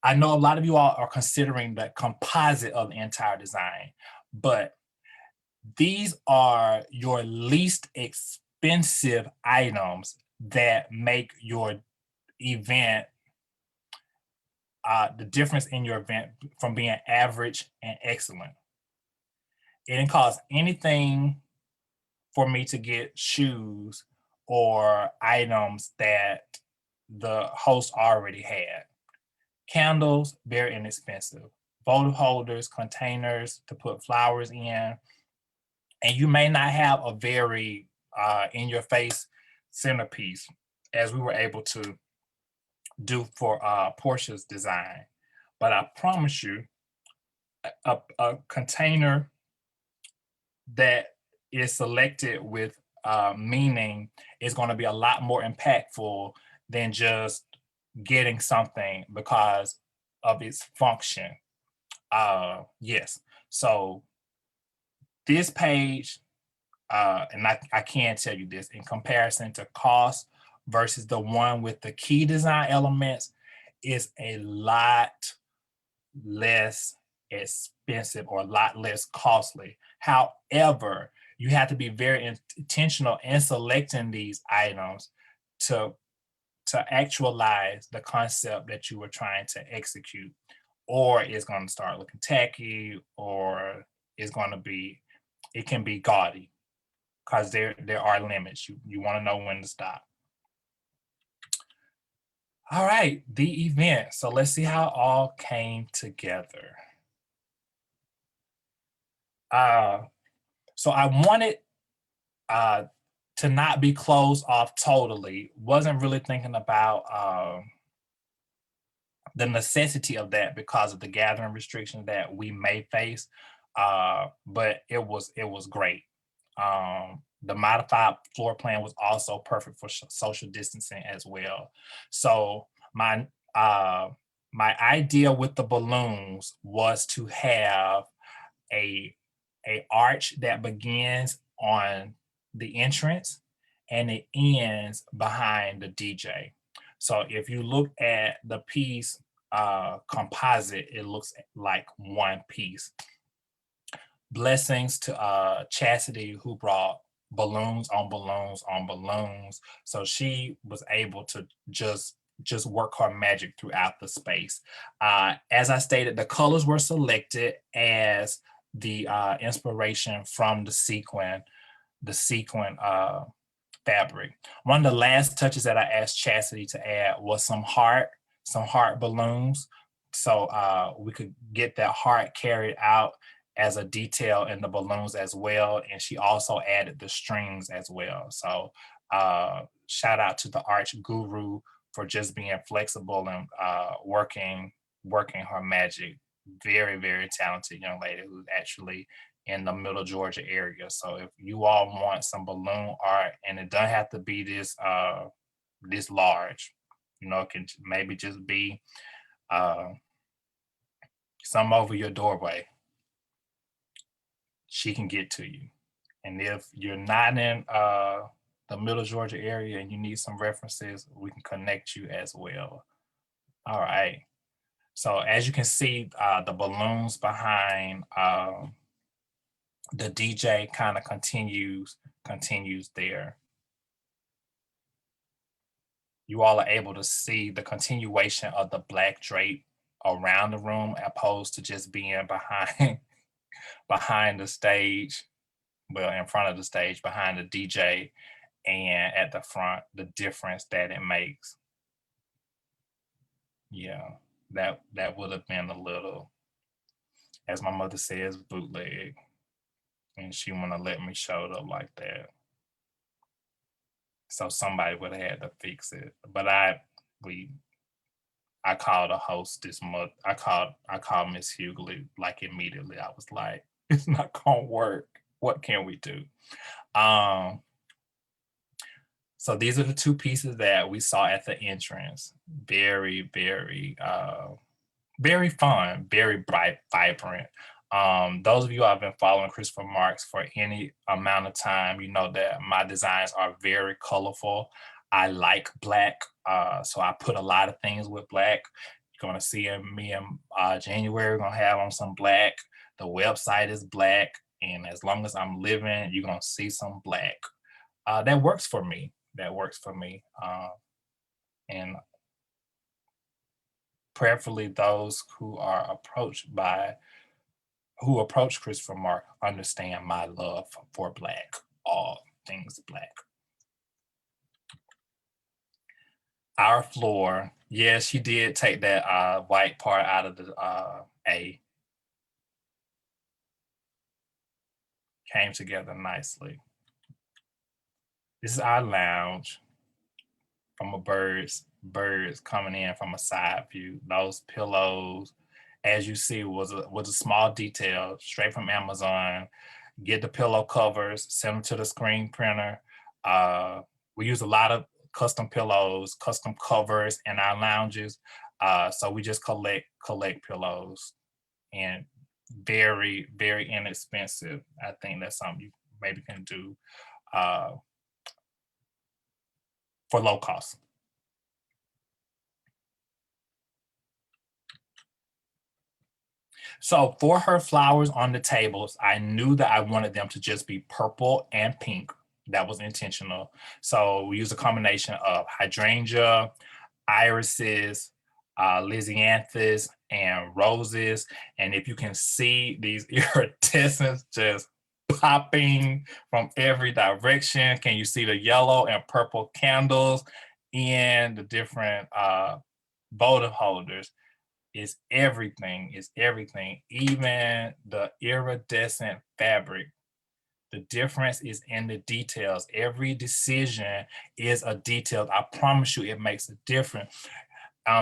A: I know a lot of you all are considering the composite of the entire design, but these are your least expensive items that make your event, the difference in your event from being average and excellent. It didn't cost anything for me to get shoes or items that the host already had. Candles, very inexpensive. Votive holders, containers to put flowers in. And you may not have a very in your face centerpiece, as we were able to do for Porsha's design. But I promise you, a container that is selected with meaning is going to be a lot more impactful than just getting something because of its function. Yes. So this page, and I can tell you this, in comparison to cost versus the one with the key design elements, is a lot less expensive or a lot less costly. However, you have to be very intentional in selecting these items to actualize the concept that you were trying to execute, or it's going to start looking tacky, or it can be gaudy, because there are limits. You want to know when to stop. All right, the event. So let's see how it all came together. So I wanted to not be closed off totally. Wasn't really thinking about the necessity of that because of the gathering restrictions that we may face. But it was great. The modified floor plan was also perfect for social distancing as well. So my idea with the balloons was to have a arch that begins on the entrance and it ends behind the DJ. So if you look at the piece composite, it looks like one piece. Blessings to Chastity, who brought balloons on balloons on balloons. So she was able to just work her magic throughout the space. As I stated, the colors were selected as the inspiration from the sequin fabric. One of the last touches that I asked Chastity to add was some some heart balloons. So we could get that heart carried out as a detail in the balloons as well. And she also added the strings as well. So shout out to the arch guru for just being flexible and working her magic. Very, very talented young lady who's actually in the middle Georgia area. So if you all want some balloon art, and it doesn't have to be this large, it can maybe just be uh some over your doorway, she can get to you. And if you're not in the middle Georgia area and you need some references, we can connect you as well. All right. So as you can see, the balloons behind the DJ kind of continues there. You all are able to see the continuation of the black drape around the room, opposed to just being behind behind the stage, well, in front of the stage, behind the DJ, and at the front, the difference that it makes. Yeah, that would have been a little, as my mother says, bootleg, and she wouldn't have let me show it up like that. So somebody would have had to fix it. But we I called a host this month. I called Miss Hughley like immediately. I was like, it's not gonna work. What can we do? Um, so these are the two pieces that we saw at the entrance. Very, very very fun, very bright, vibrant. Those of you who have been following Christopher Marks for any amount of time, you know that my designs are very colorful. I like black, so I put a lot of things with black. You're gonna see me in January. We're gonna have on some black. The website is black, and as long as I'm living, you're gonna see some black. That works for me. That works for me. And prayerfully, those who approach Christopher Mark understand my love for black, all things black. Our floor, yes, she did take that white part out of the A. Came together nicely. This is our lounge from birds coming in from a side view. Those pillows, as you see, was a small detail straight from Amazon. Get the pillow covers, send them to the screen printer. We use a lot of custom pillows, custom covers in our lounges. So we just collect pillows, and very, very inexpensive. I think that's something you maybe can do uh, for low cost. So for her flowers on the tables, I knew that I wanted them to just be purple and pink. That was intentional. So we use a combination of hydrangea, irises, lysianthus, and roses. And if you can see these iridescents just popping from every direction, can you see the yellow and purple candles in the different votive holders? Is everything, even the iridescent fabric. The difference is in the details. Every decision is a detail. I promise you, it makes a difference.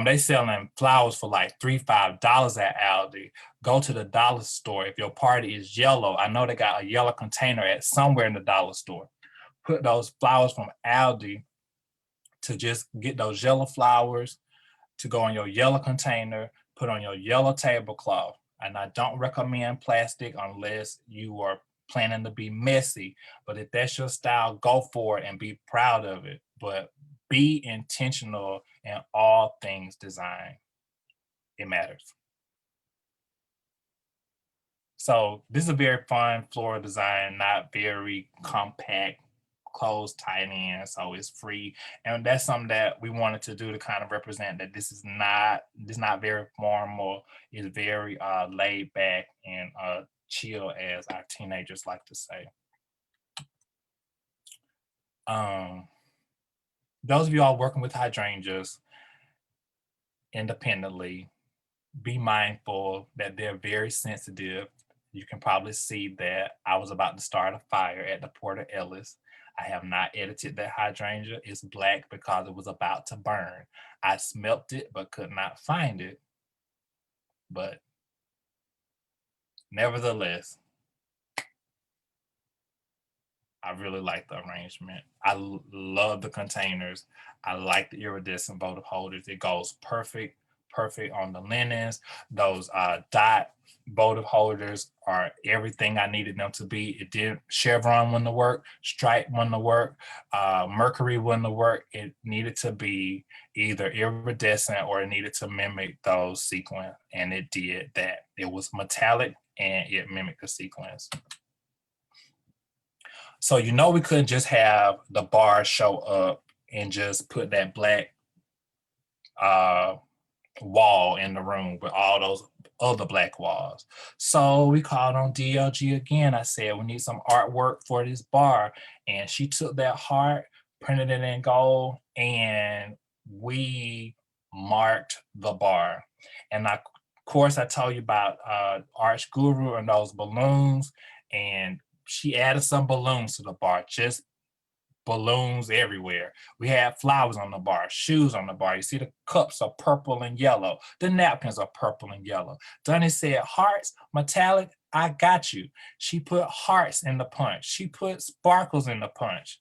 A: They selling flowers for like $3, $5 at Aldi. Go to the dollar store. If your party is yellow, I know they got a yellow container at somewhere in the dollar store. Put those flowers from Aldi to just get those yellow flowers to go in your yellow container, put on your yellow tablecloth. And I don't recommend plastic unless you are planning to be messy. But if that's your style, go for it and be proud of it. But be intentional in all things design. It matters. So this is a very fun floral design, not very compact, closed tight in, so it's free. And that's something that we wanted to do to kind of represent that this is not very formal. It's very laid back and chill, as our teenagers like to say. Um, those of you all working with hydrangeas, independently. Be mindful that they're very sensitive. You can probably see that I was about to start a fire at the Porter Ellis. I have not edited that hydrangea. It's black because it was about to burn. I smelt it but could not find it. But nevertheless, I really like the arrangement. Love the containers. I like the iridescent votive holders. It goes perfect on the linens. Those dot votive holders are everything I needed them to be. It did chevron wouldn't work, stripe wouldn't work, mercury wouldn't work. It needed to be either iridescent or it needed to mimic those sequins, and it did that. It was metallic and it mimicked the sequins. So we couldn't just have the bar show up and just put that black uh, wall in the room with all those other black walls. So we called on DLG again. I said, we need some artwork for this bar. And she took that heart, printed it in gold, and we marked the bar. And of course, I told you about Arch Guru and those balloons. And she added some balloons to the bar, just balloons everywhere. We had flowers on the bar, shoes on the bar. You see the cups are purple and yellow. The napkins are purple and yellow. Dunny said, hearts, metallic, I got you. She put hearts in the punch. She put sparkles in the punch.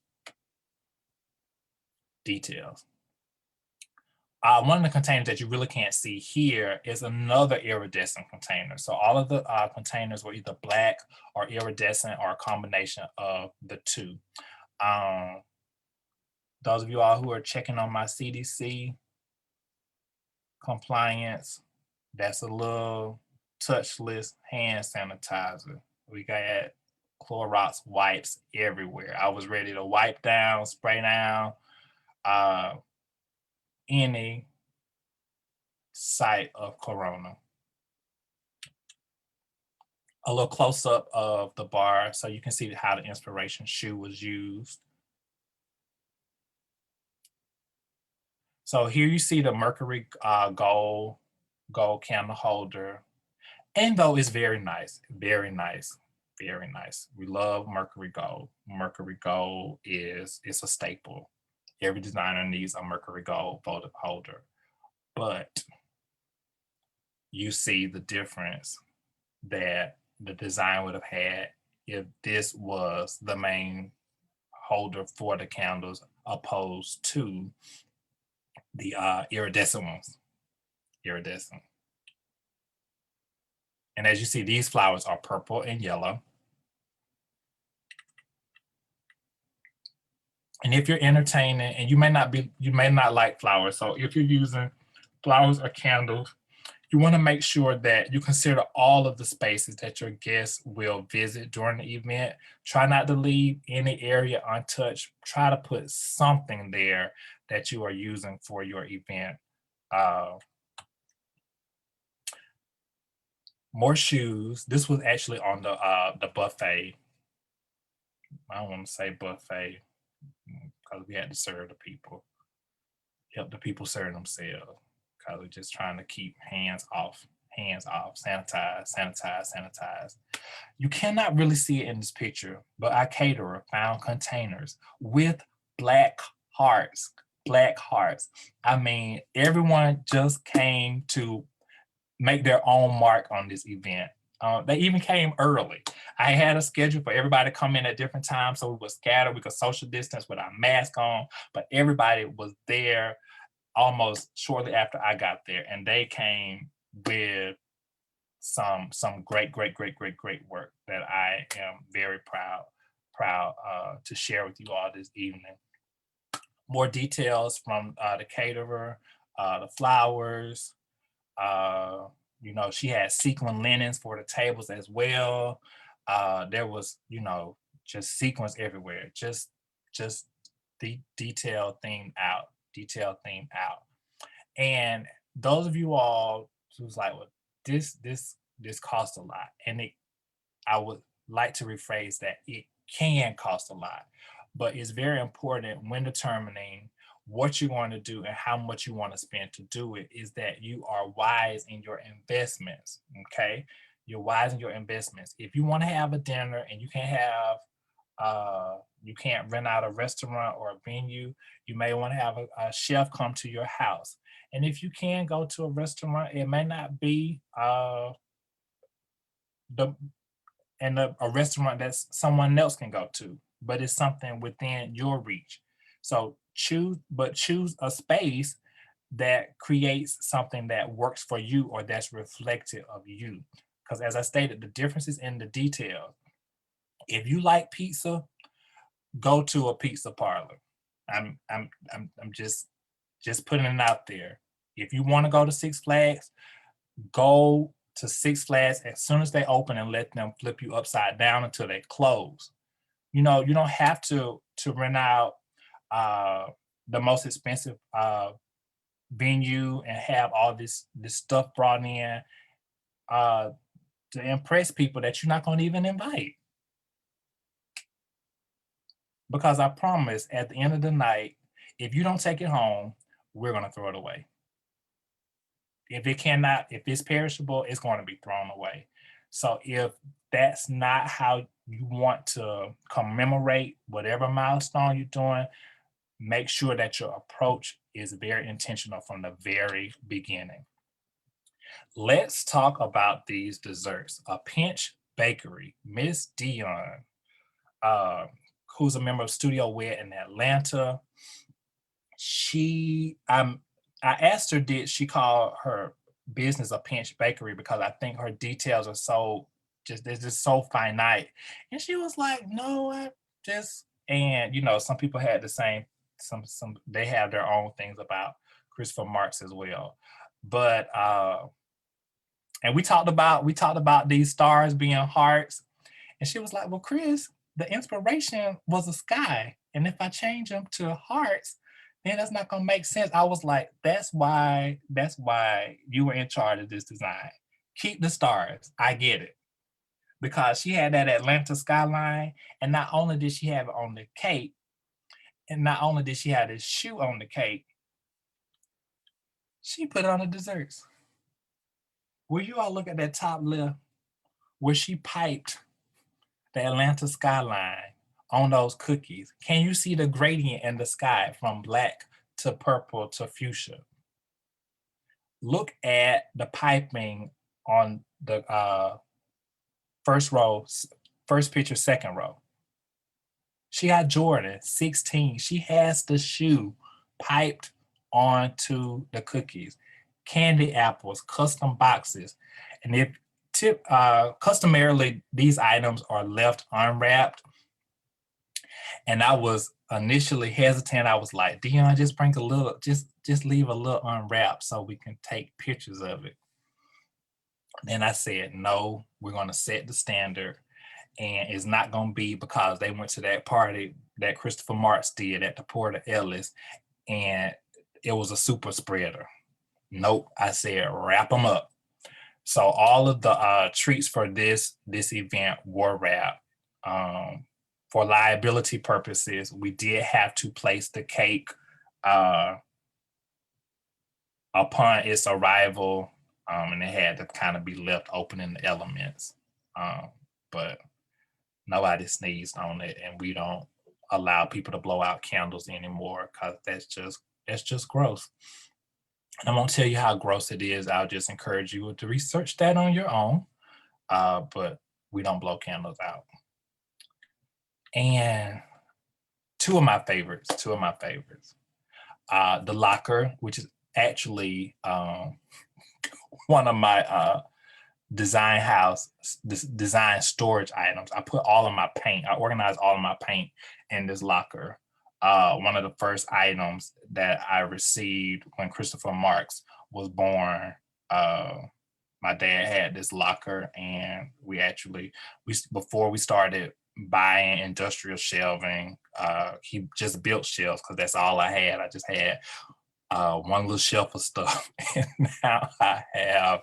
A: Details. One of the containers that you really can't see here is another iridescent container. So all of the containers were either black or iridescent or a combination of the two. Those of you all who are checking on my CDC compliance, that's a little touchless hand sanitizer. We got Clorox wipes everywhere. I was ready to wipe down, spray down any site of corona. A little close up of the bar so you can see how the inspiration shoe was used. So here you see the mercury gold candle holder. And though it's very nice, very nice, very nice. We love mercury gold. Mercury gold it's a staple. Every designer needs a mercury gold votive holder. But you see the difference that the design would have had if this was the main holder for the candles opposed to the iridescent ones. Iridescent. And as you see, these flowers are purple and yellow. And if you're entertaining, and you may not like flowers. So if you're using flowers or candles, you want to make sure that you consider all of the spaces that your guests will visit during the event. Try not to leave any area untouched. Try to put something there that you are using for your event. More shoes. This was actually on the buffet. I don't want to say buffet because we had to serve the people, help the people serve themselves because we're just trying to keep hands off, sanitize, sanitize, sanitize. You cannot really see it in this picture, but our caterer found containers with black hearts, black hearts. I mean, everyone just came to make their own mark on this event. They even came early. I had a schedule for everybody to come in at different times, so we would scatter. We could social distance with our mask on, but everybody was there almost shortly after I got there, and they came with some great work that I am very proud to share with you all this evening. More details from the caterer, the flowers. She had sequin linens for the tables as well. There was, just sequins everywhere. Just the detail theme out. And those of you all who's like, well, this costs a lot, and I would like to rephrase that it can cost a lot, but it's very important when determining what you're going to do and how much you want to spend to do it, is that you are wise in your investments. Okay. You're wise in your investments. If you want to have a dinner and you can't rent out a restaurant or a venue, you may want to have a chef come to your house. And if you can go to a restaurant, it may not be the a restaurant that someone else can go to, but it's something within your reach. So choose a space that creates something that works for you or that's reflective of you. Because as I stated, the difference is in the details. If you like pizza, go to a pizza parlor. I'm just putting it out there. If you want to go to Six Flags, go to Six Flags as soon as they open and let them flip you upside down until they close. You know, you don't have to rent out uh, the most expensive venue and have all this stuff brought in uh, to impress people that you're not going to even invite. Because I promise, at the end of the night, if you don't take it home, we're going to throw it away. If it's perishable, it's going to be thrown away. So if that's not how you want to commemorate whatever milestone you're doing, make sure that your approach is very intentional from the very beginning. Let's talk about these desserts. A Pinch Bakery, Miss Dion, uh, who's a member of Studio Wet in Atlanta. I asked her, did she call her business a Pinch Bakery, because I think her details are they're just so finite. And she was like, no, I just, and some people had the same, they have their own things about Christopher Marks as well. But and we talked about these stars being hearts, and she was like, well, Chris, the inspiration was a sky. And if I change them to hearts, then that's not gonna make sense. I was like, that's why you were in charge of this design. Keep the stars. I get it. Because she had that Atlanta skyline, and not only did she have it on the cake, and not only did she have this shoe on the cake, she put it on the desserts. Will you all look at that top left where she piped the Atlanta skyline on those cookies? Can you see the gradient in the sky from black to purple to fuchsia? Look at the piping on the first row, first picture, second row. She got Jordan 16. She has the shoe piped onto the cookies. Candy apples, custom boxes. And if customarily these items are left unwrapped, and I was initially hesitant. I was like, Dion, just bring a little, just leave a little unwrapped so we can take pictures of it. Then I said, no, we're going to set the standard. And it's not going to be because they went to that party that Christopher Marks did at the Port of Ellis, and it was a super spreader. Nope, I said, wrap them up. So all of the treats for this event were wrapped. For liability purposes, we did have to place the cake upon its arrival, and it had to kind of be left open in the elements. But nobody sneezed on it, and we don't allow people to blow out candles anymore, because that's just gross. And I won't tell you how gross it is. I'll just encourage you to research that on your own. But we don't blow candles out. And two of my favorites. The locker, which is actually one of my design storage items. I put all of my paint. I organized all of my paint in this locker. One of the first items that I received when Christopher Marks was born. My dad had this locker, and before we started buying industrial shelving, he just built shelves, because that's all I had. I just had one little shelf of stuff, and now I have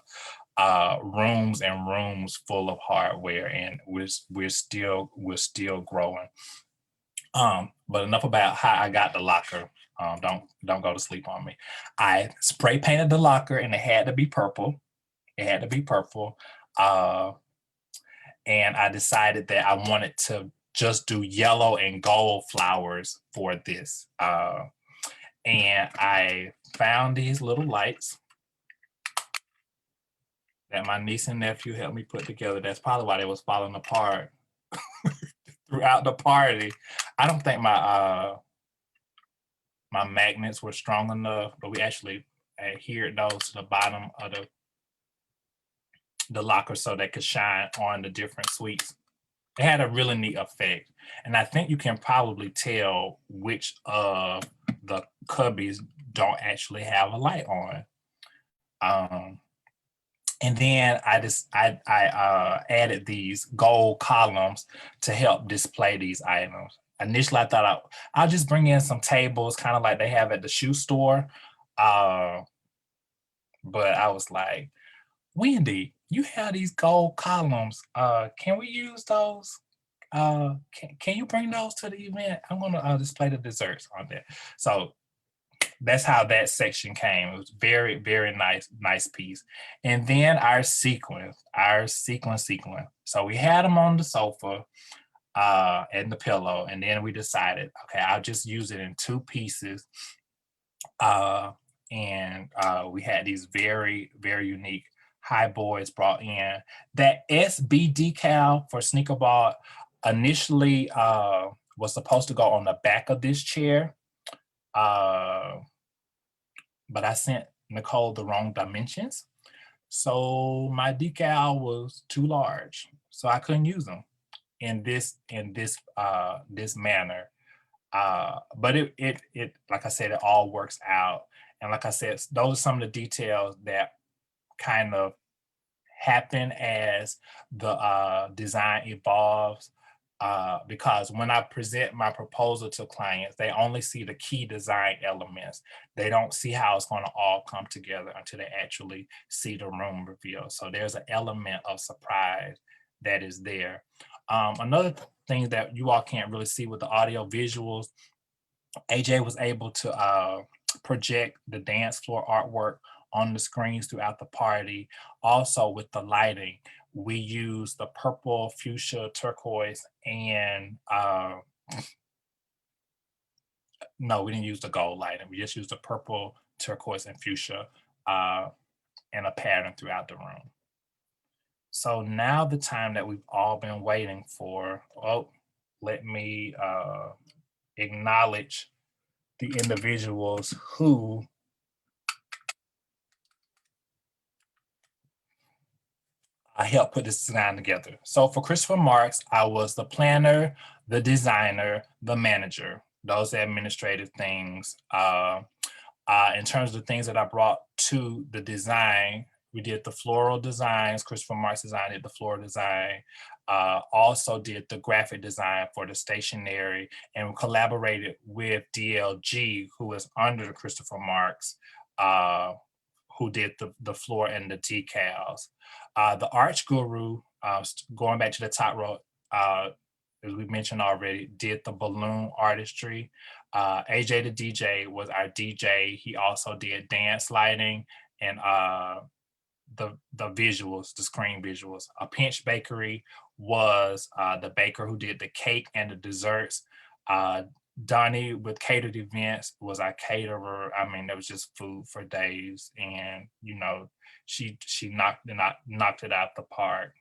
A: rooms and rooms full of hardware, and we're still growing. But enough about how I got the locker. Don't go to sleep on me. I spray painted the locker, and it had to be purple. It had to be purple. Uh, and I decided that I wanted to just do yellow and gold flowers for this. And I found these little lights that my niece and nephew helped me put together. That's probably why they was falling apart throughout the party. I don't think my magnets were strong enough, but we actually adhered those to the bottom of the locker so they could shine on the different suites. It had a really neat effect. And I think you can probably tell which of the cubbies don't actually have a light on. And then I added these gold columns to help display these items. Initially, I thought I'll just bring in some tables, kind of like they have at the shoe store. But I was like, Wendy, you have these gold columns. Can we use those? Can you bring those to the event? I'm gonna display the desserts on there. So that's how that section came. It was very, very nice piece. And then our sequin. So we had them on the sofa and the pillow, and then we decided, okay, I'll just use it in two pieces. And we had these very, very unique high boys brought in. That SB decal for Sneaker Ball initially was supposed to go on the back of this chair. But I sent Nicole the wrong dimensions. So my decal was too large. So I couldn't use them in this manner. But it like I said, it all works out. And like I said, those are some of the details that kind of happen as the design evolves. Because when I present my proposal to clients, they only see the key design elements. They don't see how it's going to all come together until they actually see the room reveal. So there's an element of surprise that is there. Another thing that you all can't really see with the audio visuals, AJ was able to project the dance floor artwork on the screens throughout the party. Also with the lighting, we used the purple, fuchsia, turquoise, and no, we didn't use the gold lighting. We just used the purple, turquoise, and fuchsia in a pattern throughout the room. So now the time that we've all been waiting for, let me acknowledge the individuals who I helped put this design together. So for Christopher Marks, I was the planner, the designer, the manager, those administrative things. In terms of the things that I brought to the design, we did the floral designs. Christopher Marks did the floral design. Also did the graphic design for the stationery, and we collaborated with DLG, who is under the Christopher Marks, who did the floor and the decals. The Arch Guru, going back to the top row, as we mentioned already, did the balloon artistry. AJ the DJ was our DJ. He also did dance lighting and the visuals, the screen visuals. Pinch Bakery was the baker who did the cake and the desserts. Donnie with catered events was our caterer. I mean, there was just food for days, and she knocked it out the park.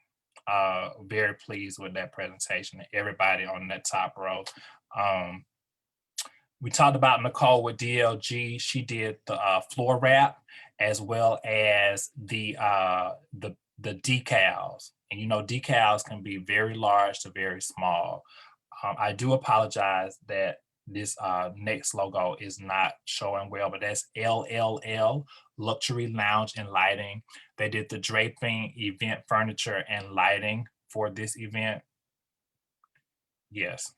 A: Very pleased with that presentation. Everybody on that top row. We talked about Nicole with DLG. She did the floor wrap as well as the decals. And decals can be very large to very small. I do apologize that this next logo is not showing well, but that's LLL, Luxury Lounge and Lighting. They did the draping, event furniture, and lighting for this event. Yes.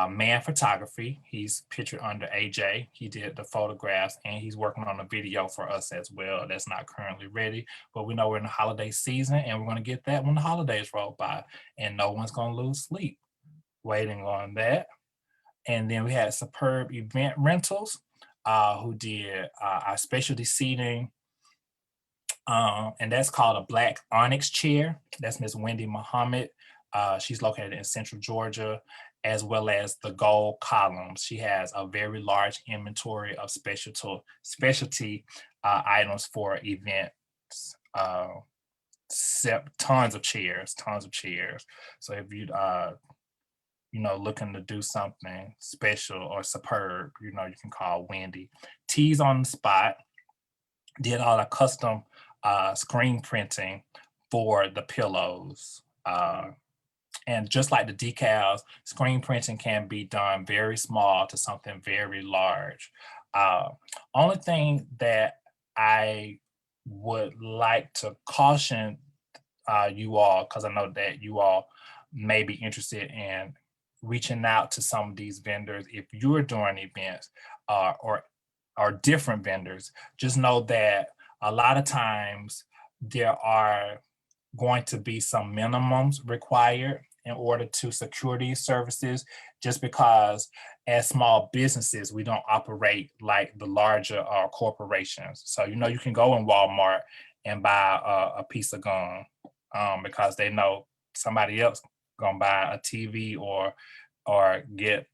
A: Man Photography, he's pictured under AJ. He did the photographs, and he's working on a video for us as well. That's not currently ready, but we know we're in the holiday season, and we're going to get that when the holidays roll by, and no one's going to lose sleep waiting on that. And then we had Superb Event Rentals, who did our specialty seating, and that's called a Black Onyx chair. That's Miss Wendy Muhammad. She's located in Central Georgia, as well as the gold columns. She has a very large inventory of specialty items for events. Tons of chairs, tons of chairs. So if looking to do something special or superb, you can call Wendy. Teas on the spot, did all the custom screen printing for the pillows. And just like the decals, screen printing can be done very small to something very large. Uh, Only thing that I would like to caution you all, because I know that you all may be interested in reaching out to some of these vendors if you're doing events or different vendors. Just know that a lot of times there are going to be some minimums required in order to secure these services, just because as small businesses, we don't operate like the larger corporations. So, you can go in Walmart and buy a piece of gum because they know somebody else gonna buy a TV or get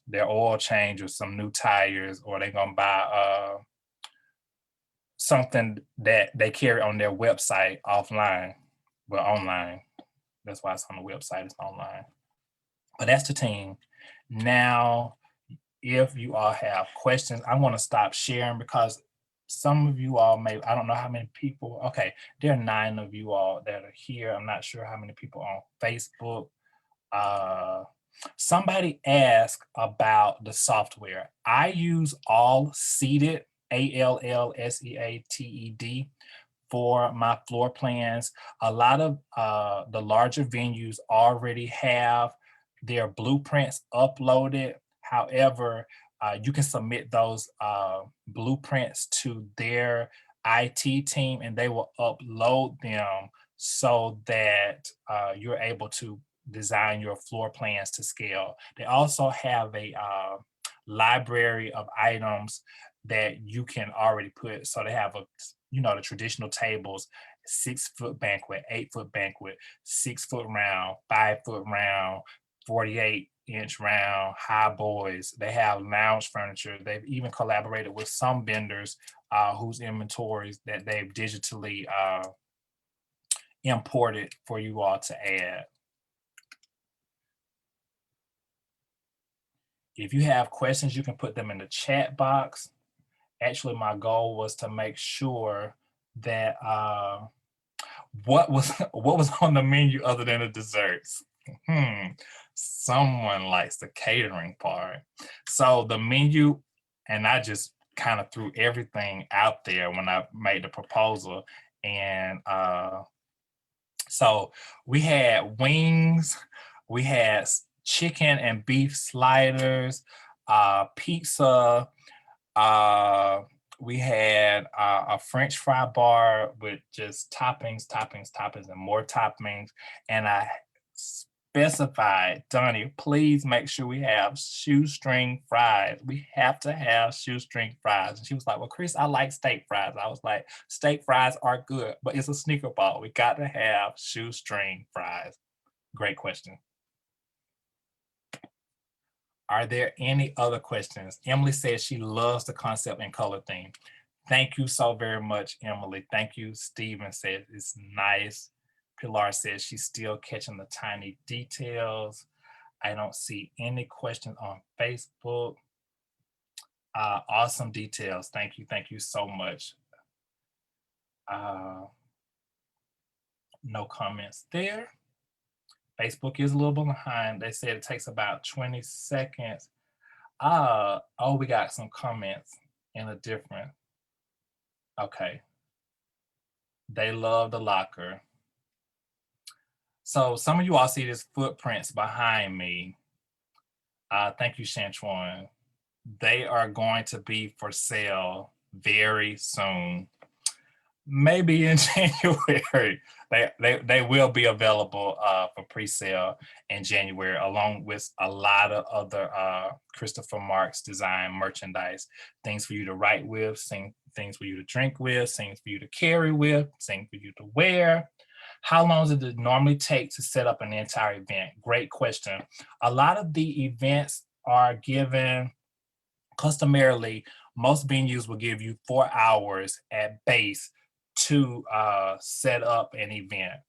A: their oil change or some new tires, or they're gonna buy something that they carry on their website offline, well, online. That's why it's on the website, it's online. But that's the team. Now, if you all have questions, I want to stop sharing because some of you all I don't know how many people, okay, there are 9 of you all that are here. I'm not sure how many people on Facebook. Uh, Somebody asked about the software. I use All Seated, ALLSEATED, for my floor plans. A lot of the larger venues already have their blueprints uploaded. However, you can submit those blueprints to their IT team and they will upload them so that you're able to design your floor plans to scale. They also have a library of items that you can already put. So they have the traditional tables, 6-foot banquet, 8-foot banquet, 6-foot round, 5-foot round, 48-inch round, high boys. They have lounge furniture. They've even collaborated with some vendors whose inventories that they've digitally imported for you all to add. If you have questions, you can put them in the chat box. Actually, my goal was to make sure that what was what was on the menu other than the desserts. Someone likes the catering part. So the menu, and I just kind of threw everything out there when I made the proposal. And so we had wings, we had chicken and beef sliders, pizza, uh, we had a French fry bar with just toppings, toppings, toppings, and more toppings. And I specified, Donnie, please make sure we have shoestring fries. We have to have shoestring fries. And she was like, well, Chris, I like steak fries. I was like, steak fries are good, but it's a sneaker ball. We got to have shoestring fries. Great question. Are there any other questions? Emily says she loves the concept and color theme. Thank you so very much, Emily. Thank you. Steven says it's nice. Pilar says she's still catching the tiny details. I don't see any questions on Facebook. Awesome details. Thank you. Thank you so much. No comments there. Facebook is a little bit behind. They said it takes about 20 seconds. Oh, we got some comments in a different. Okay. They love the locker. So some of you all see these footprints behind me. Thank you, Shanchuan. They are going to be for sale very soon. maybe in January. They will be available for pre-sale in January, along with a lot of other Christopher Marks design merchandise. Things for you to write with, things for you to drink with, things for you to carry with, things for you to wear. How long does it normally take to set up an entire event? Great question. A lot of the events are given customarily, most venues will give you 4 hours at base to set up an event.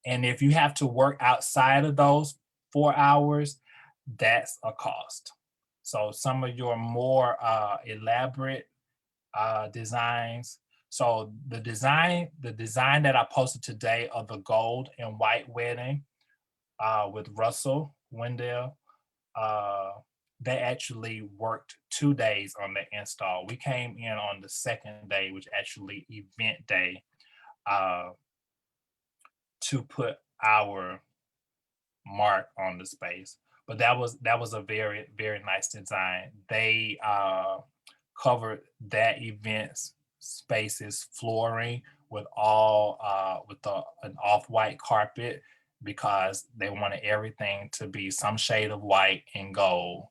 A: And if you have to work outside of those 4 hours, that's a cost. So some of your more elaborate designs. So the design that I posted today of the gold and white wedding with Russell Wendell, uh, they actually worked 2 days on the install. We came in on the second day, which actually event day, uh, to put our mark on the space. But that was a very very nice design. They covered that event's space's flooring with an off-white carpet because they wanted everything to be some shade of white and gold.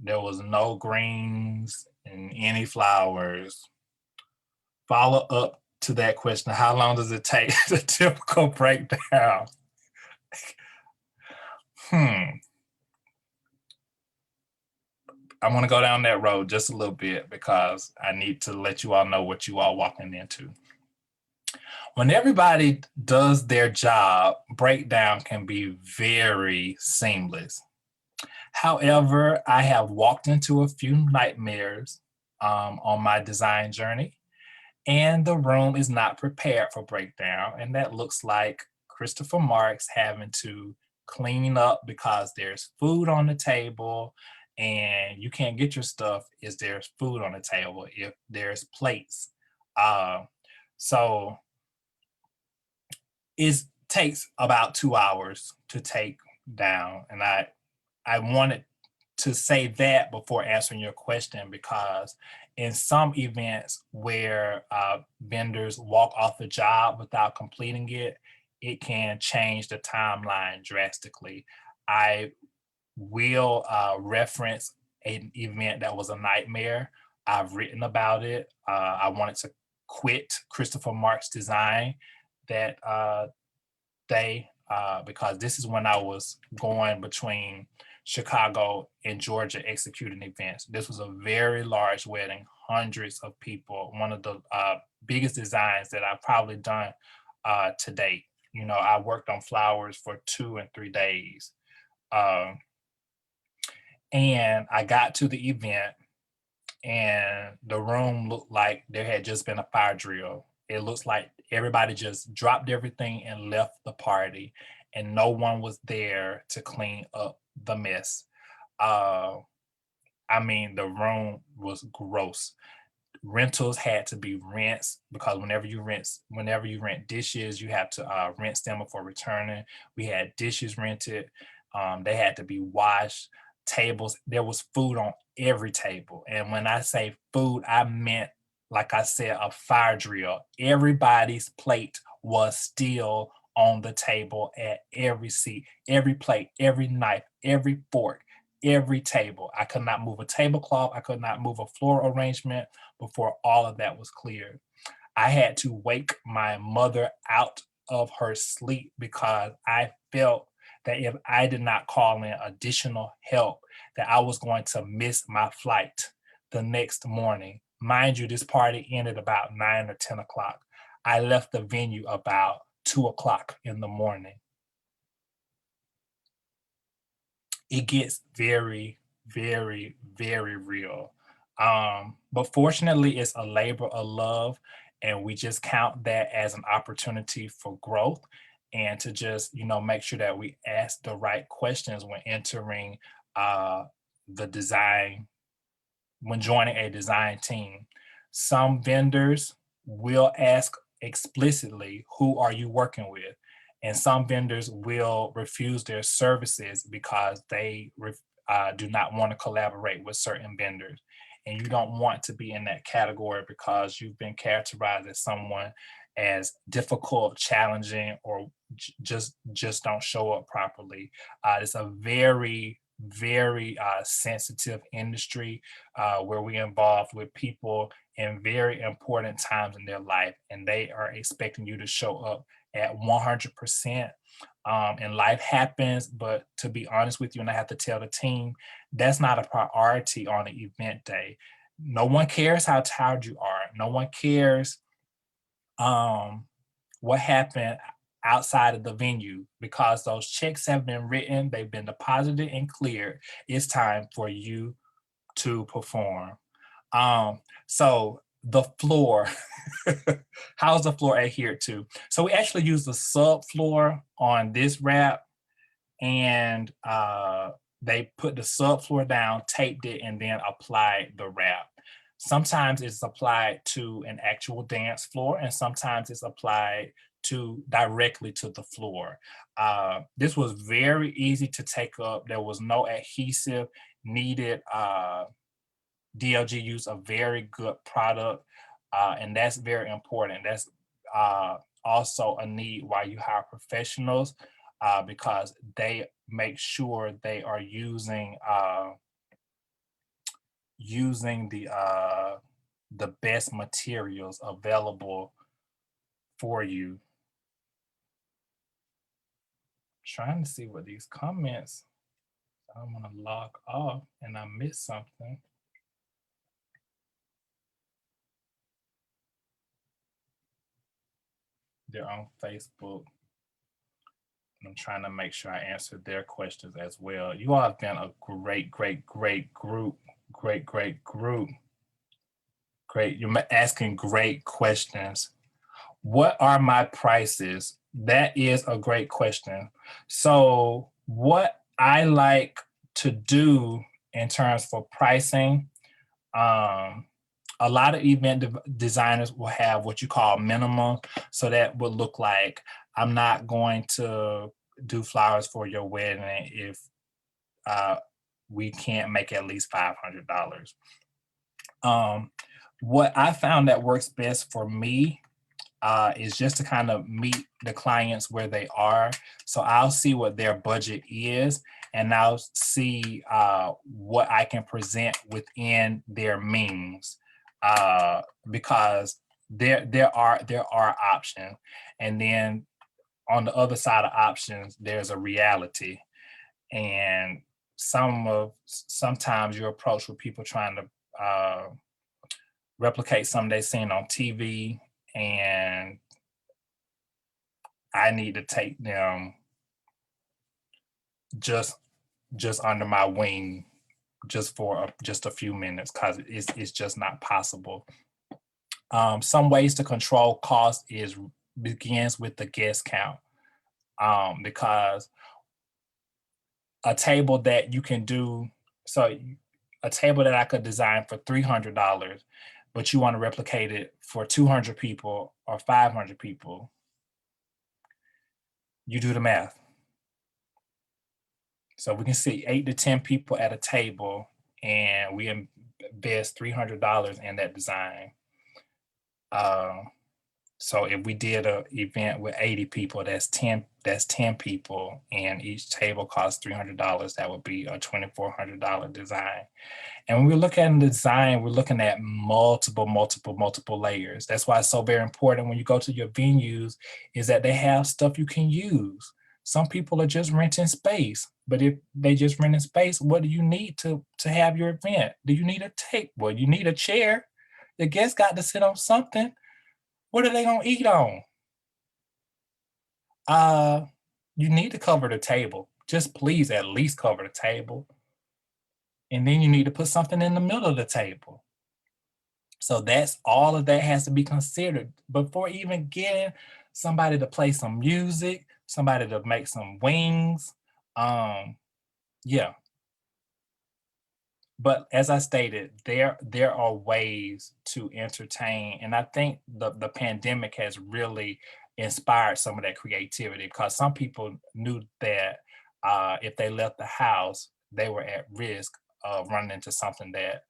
A: There was no greens and any flowers. Follow up to that question: how long does it take the typical breakdown? Hmm. I want to go down that road just a little bit because I need to let you all know what you all walking into. When everybody does their job, breakdown can be very seamless. However, I have walked into a few nightmares on my design journey, and the room is not prepared for breakdown. And that looks like Christopher Marks having to clean up because there's food on the table and you can't get your stuff if there's food on the table, if there's plates. Uh, so it takes about 2 hours to take down. And I wanted to say that before answering your question because in some events where vendors walk off the job without completing it, it can change the timeline drastically. I will reference an event that was a nightmare. I've written about it. I wanted to quit Christopher Mark's design that day because this is when I was going between Chicago and Georgia executing events. This was a very large wedding, hundreds of people, one of the biggest designs that I've probably done to date. You know, I worked on flowers for 2 and 3 days. Um, and I got to the event and the room looked like there had just been a fire drill. It looks like everybody just dropped everything and left the party, and no one was there to clean up the mess. Uh, I mean, the room was gross. Rentals had to be rinsed because whenever you rent dishes, you have to rinse them before returning. We had dishes rented. They had to be washed. Tables, there was food on every table. And when I say food, I meant, like I said, a fire drill. Everybody's plate was still on the table at every seat, every plate, every knife, every fork, every table. I could not move a tablecloth. I could not move a floor arrangement before all of that was cleared. I had to wake my mother out of her sleep because I felt that if I did not call in additional help, that I was going to miss my flight the next morning. Mind you, this party ended about 9 or 10 o'clock. I left the venue about 2 o'clock in the morning. It gets very, very, very real. But fortunately, it's a labor of love, and we just count that as an opportunity for growth and to just, make sure that we ask the right questions when entering uh, the design, when joining a design team. Some vendors will ask explicitly, who are you working with? And some vendors will refuse their services because they do not want to collaborate with certain vendors. and you don't want to be in that category because you've been characterized as someone as difficult, challenging, or just don't show up properly. It's a very sensitive industry where we involved with people in very important times in their life, and they are expecting you to show up at 100%. And life happens, but to be honest with you, and I have to tell the team, that's not a priority on the event day. No one cares how tired you are. No one cares um, what happened outside of the venue because those checks have been written, they've been deposited and cleared. It's time for you to perform. So the floor, how's the floor adhered to? So we actually use the subfloor on this wrap, and they put the subfloor down, taped it, and then applied the wrap. Sometimes it's applied to an actual dance floor, and sometimes it's applied to directly to the floor. This was very easy to take up. There was no adhesive needed. DLG used a very good product, and that's very important. That's also a need while you hire professionals because they make sure they are using the best materials available for you. Trying to see what these comments. I'm gonna log off and I missed something. They're on Facebook. I'm trying to make sure I answer their questions as well. You all have been a great group. Great group. Great. You're asking great questions. What are my prices? That is a great question. So, what I like to do in terms for pricing, a lot of event designers will have what you call minimum. So that would look like, I'm not going to do flowers for your wedding if we can't make at least $500. What I found that works best for me is just to kind of meet the clients where they are. So I'll see what their budget is, and I'll see what I can present within their means, because there are options, and then on the other side of options, there's a reality, and sometimes you're approached with people trying to replicate something they've seen on TV, and I need to take them just under my wing just for just a few minutes because it's just not possible. Some ways to control cost begins with the guest count, because a table that you can do, so a table that I could design for $300, but you want to replicate it for 200 people or 500 people, you do the math. So we can see 8 to 10 people at a table, and we invest $300 in that design. So if we did an event with 80 people, that's 10 people, and each table costs $300. That would be a $2,400 design. And when we look at the design, we're looking at multiple layers. That's why it's so very important when you go to your venues is that they have stuff you can use. Some people are just renting space, but if they just renting space, what do you need to have your event? Do you need a table? You need a chair. The guests got to sit on something. What are they gonna eat on? You need to cover the table. Just please at least cover the table. And then you need to put something in the middle of the table. So that's all of that has to be considered before even getting somebody to play some music, somebody to make some wings. Yeah. But as I stated, there are ways to entertain, and I think the pandemic has really inspired some of that creativity because some people knew that if they left the house, they were at risk of running into something that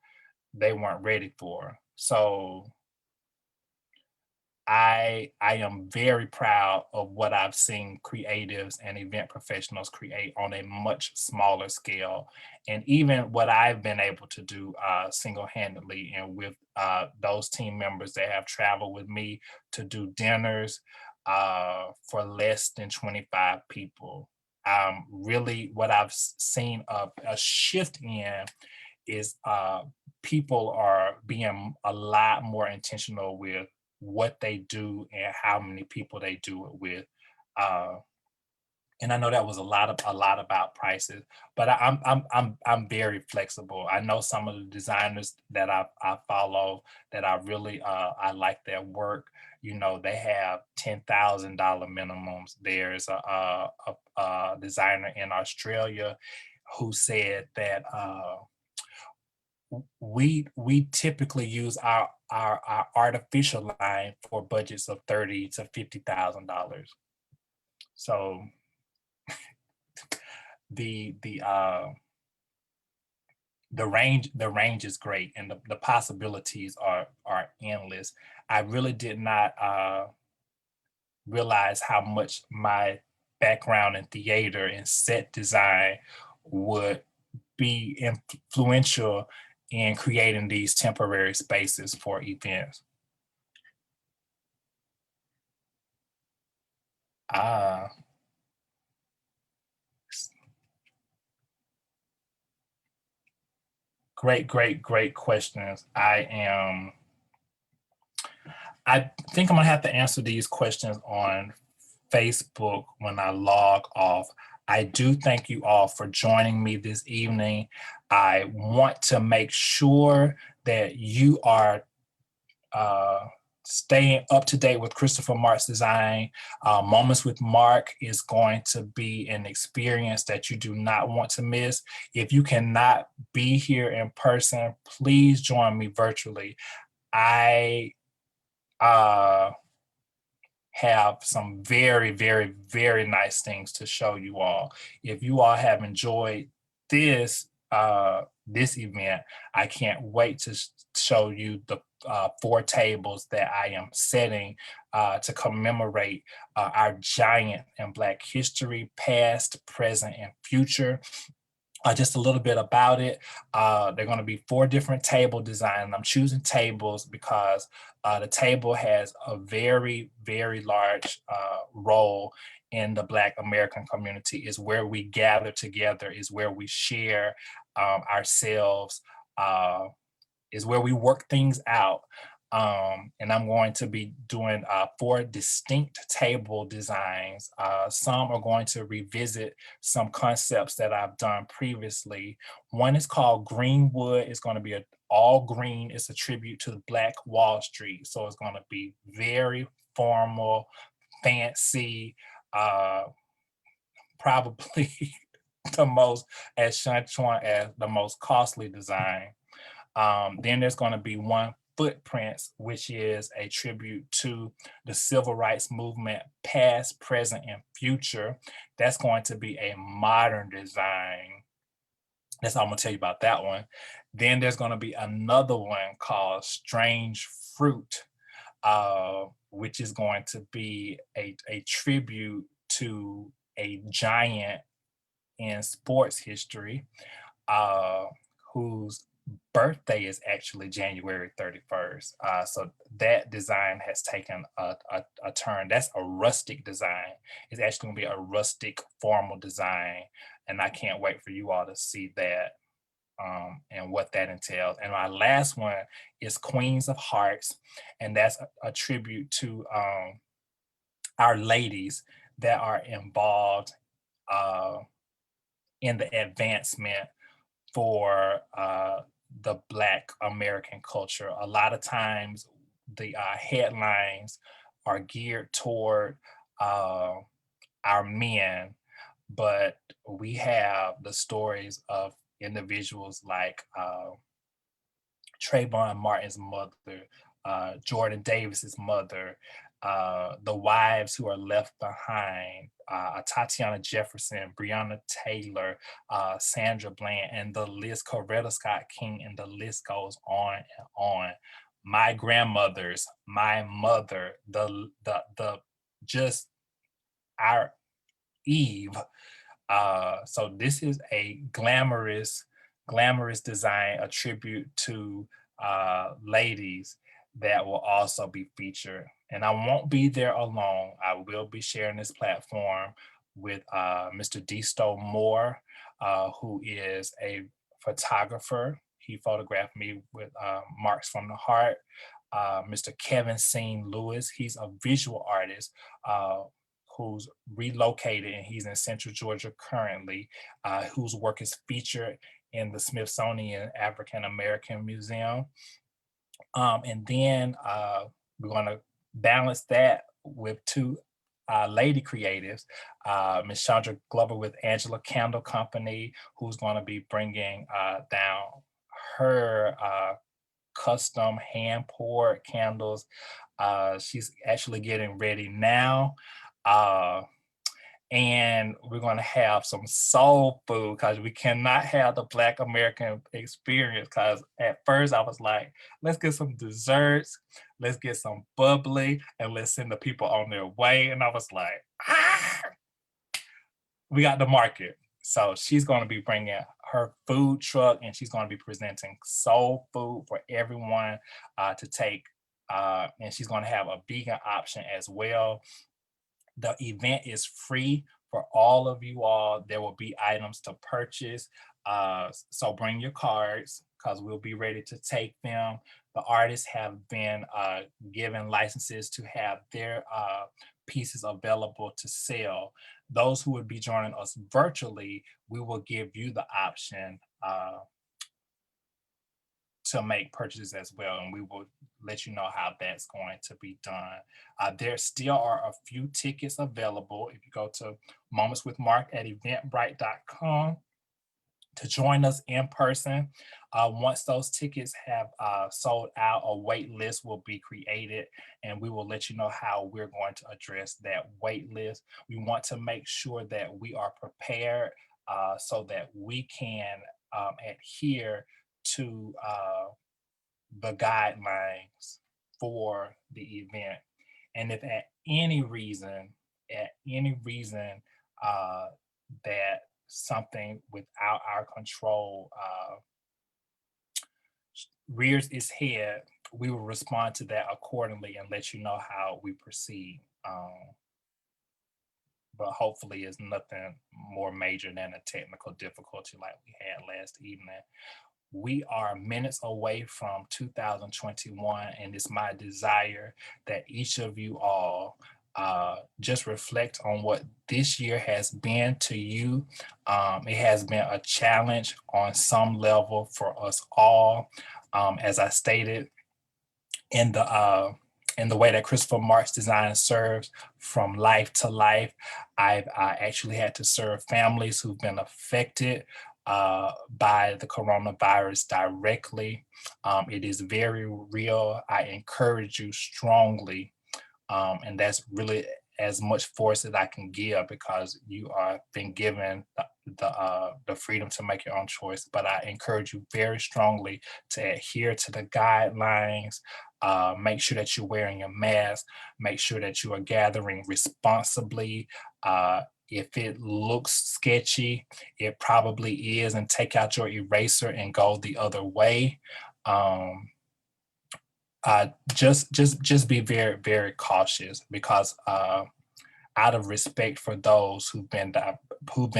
A: they weren't ready for. So I am very proud of what I've seen creatives and event professionals create on a much smaller scale, and even what I've been able to do single-handedly and with those team members that have traveled with me to do dinners for less than 25 people. Really, what I've seen a shift in is people are being a lot more intentional with what they do and how many people they do it with. Uh, and I know that was a lot about prices, but I'm very flexible. I know some of the designers that I follow that I really I like their work. You know, they have $10,000 minimums. There's a designer in Australia who said that we typically use our artificial line for budgets of 30 to $50,000. So the the uh the range is great and the possibilities are endless. I really did not realize how much my background in theater and set design would be influential in creating these temporary spaces for events. Ah, great questions. I think I'm gonna have to answer these questions on Facebook when I log off. I do thank you all for joining me this evening. I want to make sure that you are uh, staying up to date with Christopher Mark's design. Moments with Mark is going to be an experience that you do not want to miss. If you cannot be here in person, please join me virtually. I uh, have some very nice things to show you all. If you all have enjoyed this event, I can't wait to show you the 4 tables that I am setting to commemorate our giant in Black history, past, present, and future. Just a little bit about it. They're going to be 4 different table designs. I'm choosing tables because the table has a very large role in the Black American community. Is where we gather together, is where we share ourselves, uh, is where we work things out. And I'm going to be doing 4 distinct table designs. Some are going to revisit some concepts that I've done previously. One is called Greenwood. It's going to be all green. It's a tribute to the Black Wall Street. So it's going to be very formal, fancy, uh, probably the most, as Shantuan as the most costly design. Then there's going to be one Footprints, which is a tribute to the civil rights movement, past, present, and future. That's going to be a modern design. That's all I'm going to tell you about that one. Then there's going to be another one called Strange Fruit, which is going to be a tribute to a giant in sports history, uh, whose birthday is actually January 31st. So that design has taken a turn. That's a rustic design. It's actually going to be a rustic formal design. And I can't wait for you all to see that and what that entails. And my last one is Queens of Hearts. And that's a tribute to our ladies that are involved uh, in the advancement for the Black American culture. A lot of times, the headlines are geared toward uh, our men, but we have the stories of individuals like Trayvon Martin's mother, Jordan Davis's mother. the wives who are left behind, Tatiana Jefferson, Breonna Taylor, Sandra Bland, and the list, Coretta Scott King, and the list goes on and on. My grandmothers, my mother, the just our Eve. So this is a glamorous design, a tribute to ladies that will also be featured. And I won't be there alone. I will be sharing this platform with Mr. Desto Moore, who is a photographer. He photographed me with Marks from the Heart. Mr. Kevin Scene Lewis, he's a visual artist. Who's relocated and he's in Central Georgia currently, whose work is featured in the Smithsonian African American Museum. And then we're going to balance that with two lady creatives, Ms. Chandra Glover with Angela Candle Company, who's going to be bringing down her custom hand poured candles. She's actually getting ready now. And we're going to have some soul food because we cannot have the Black American experience. Because at first I was like, let's get some desserts, let's get some bubbly, and let's send the people on their way. And I was like, we got the market. So she's going to be bringing her food truck and she's going to be presenting soul food for everyone to take. And she's going to have a vegan option as well. The event is free for all of you all. There will be items to purchase. So bring your cards because we'll be ready to take them. The artists have been given licenses to have their pieces available to sell. Those who would be joining us virtually, we will give you the option to make purchases as well, and we will let you know how that's going to be done. There still are a few tickets available. If you go to Moments with Mark at eventbrite.com to join us in person. Once those tickets have sold out, a wait list will be created and we will let you know how we're going to address that wait list. We want to make sure that we are prepared so that we can adhere to the guidelines for the event. And if at any reason that something without our control rears its head, we will respond to that accordingly and let you know how we proceed. But hopefully it's nothing more major than a technical difficulty like we had last evening. We are minutes away from 2021, and it's my desire that each of you all just reflect on what this year has been to you. It has been a challenge on some level for us all. As I stated in the way that Christopher Marx design serves from life to life, I've actually had to serve families who've been affected by the coronavirus directly. It is very real. I encourage you strongly, and that's really as much force as I can give because you are been given the freedom to make your own choice. But I encourage you very strongly to adhere to the guidelines. Make sure that you're wearing a mask. Make sure that you are gathering responsibly. If it looks sketchy, it probably is, and take out your eraser and go the other way. Just be very, very cautious because out of respect for those who've been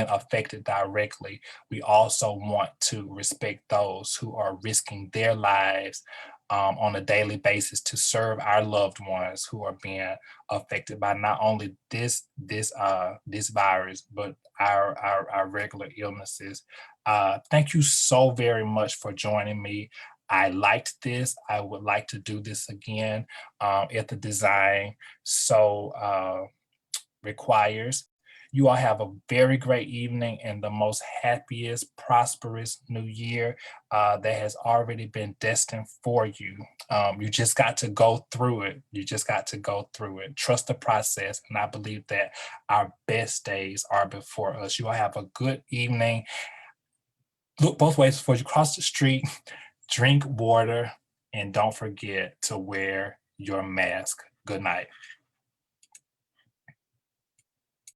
A: affected directly, we also want to respect those who are risking their lives on a daily basis to serve our loved ones who are being affected by not only this virus, but our regular illnesses. Thank you so very much for joining me. I liked this. I would like to do this again if the design so requires. You all have a very great evening and the most happiest, prosperous new year that has already been destined for you. You just got to go through it. You just got to go through it. Trust the process. And I believe that our best days are before us. You all have a good evening. Look both ways before you cross the street, drink water, and don't forget to wear your mask. Good night.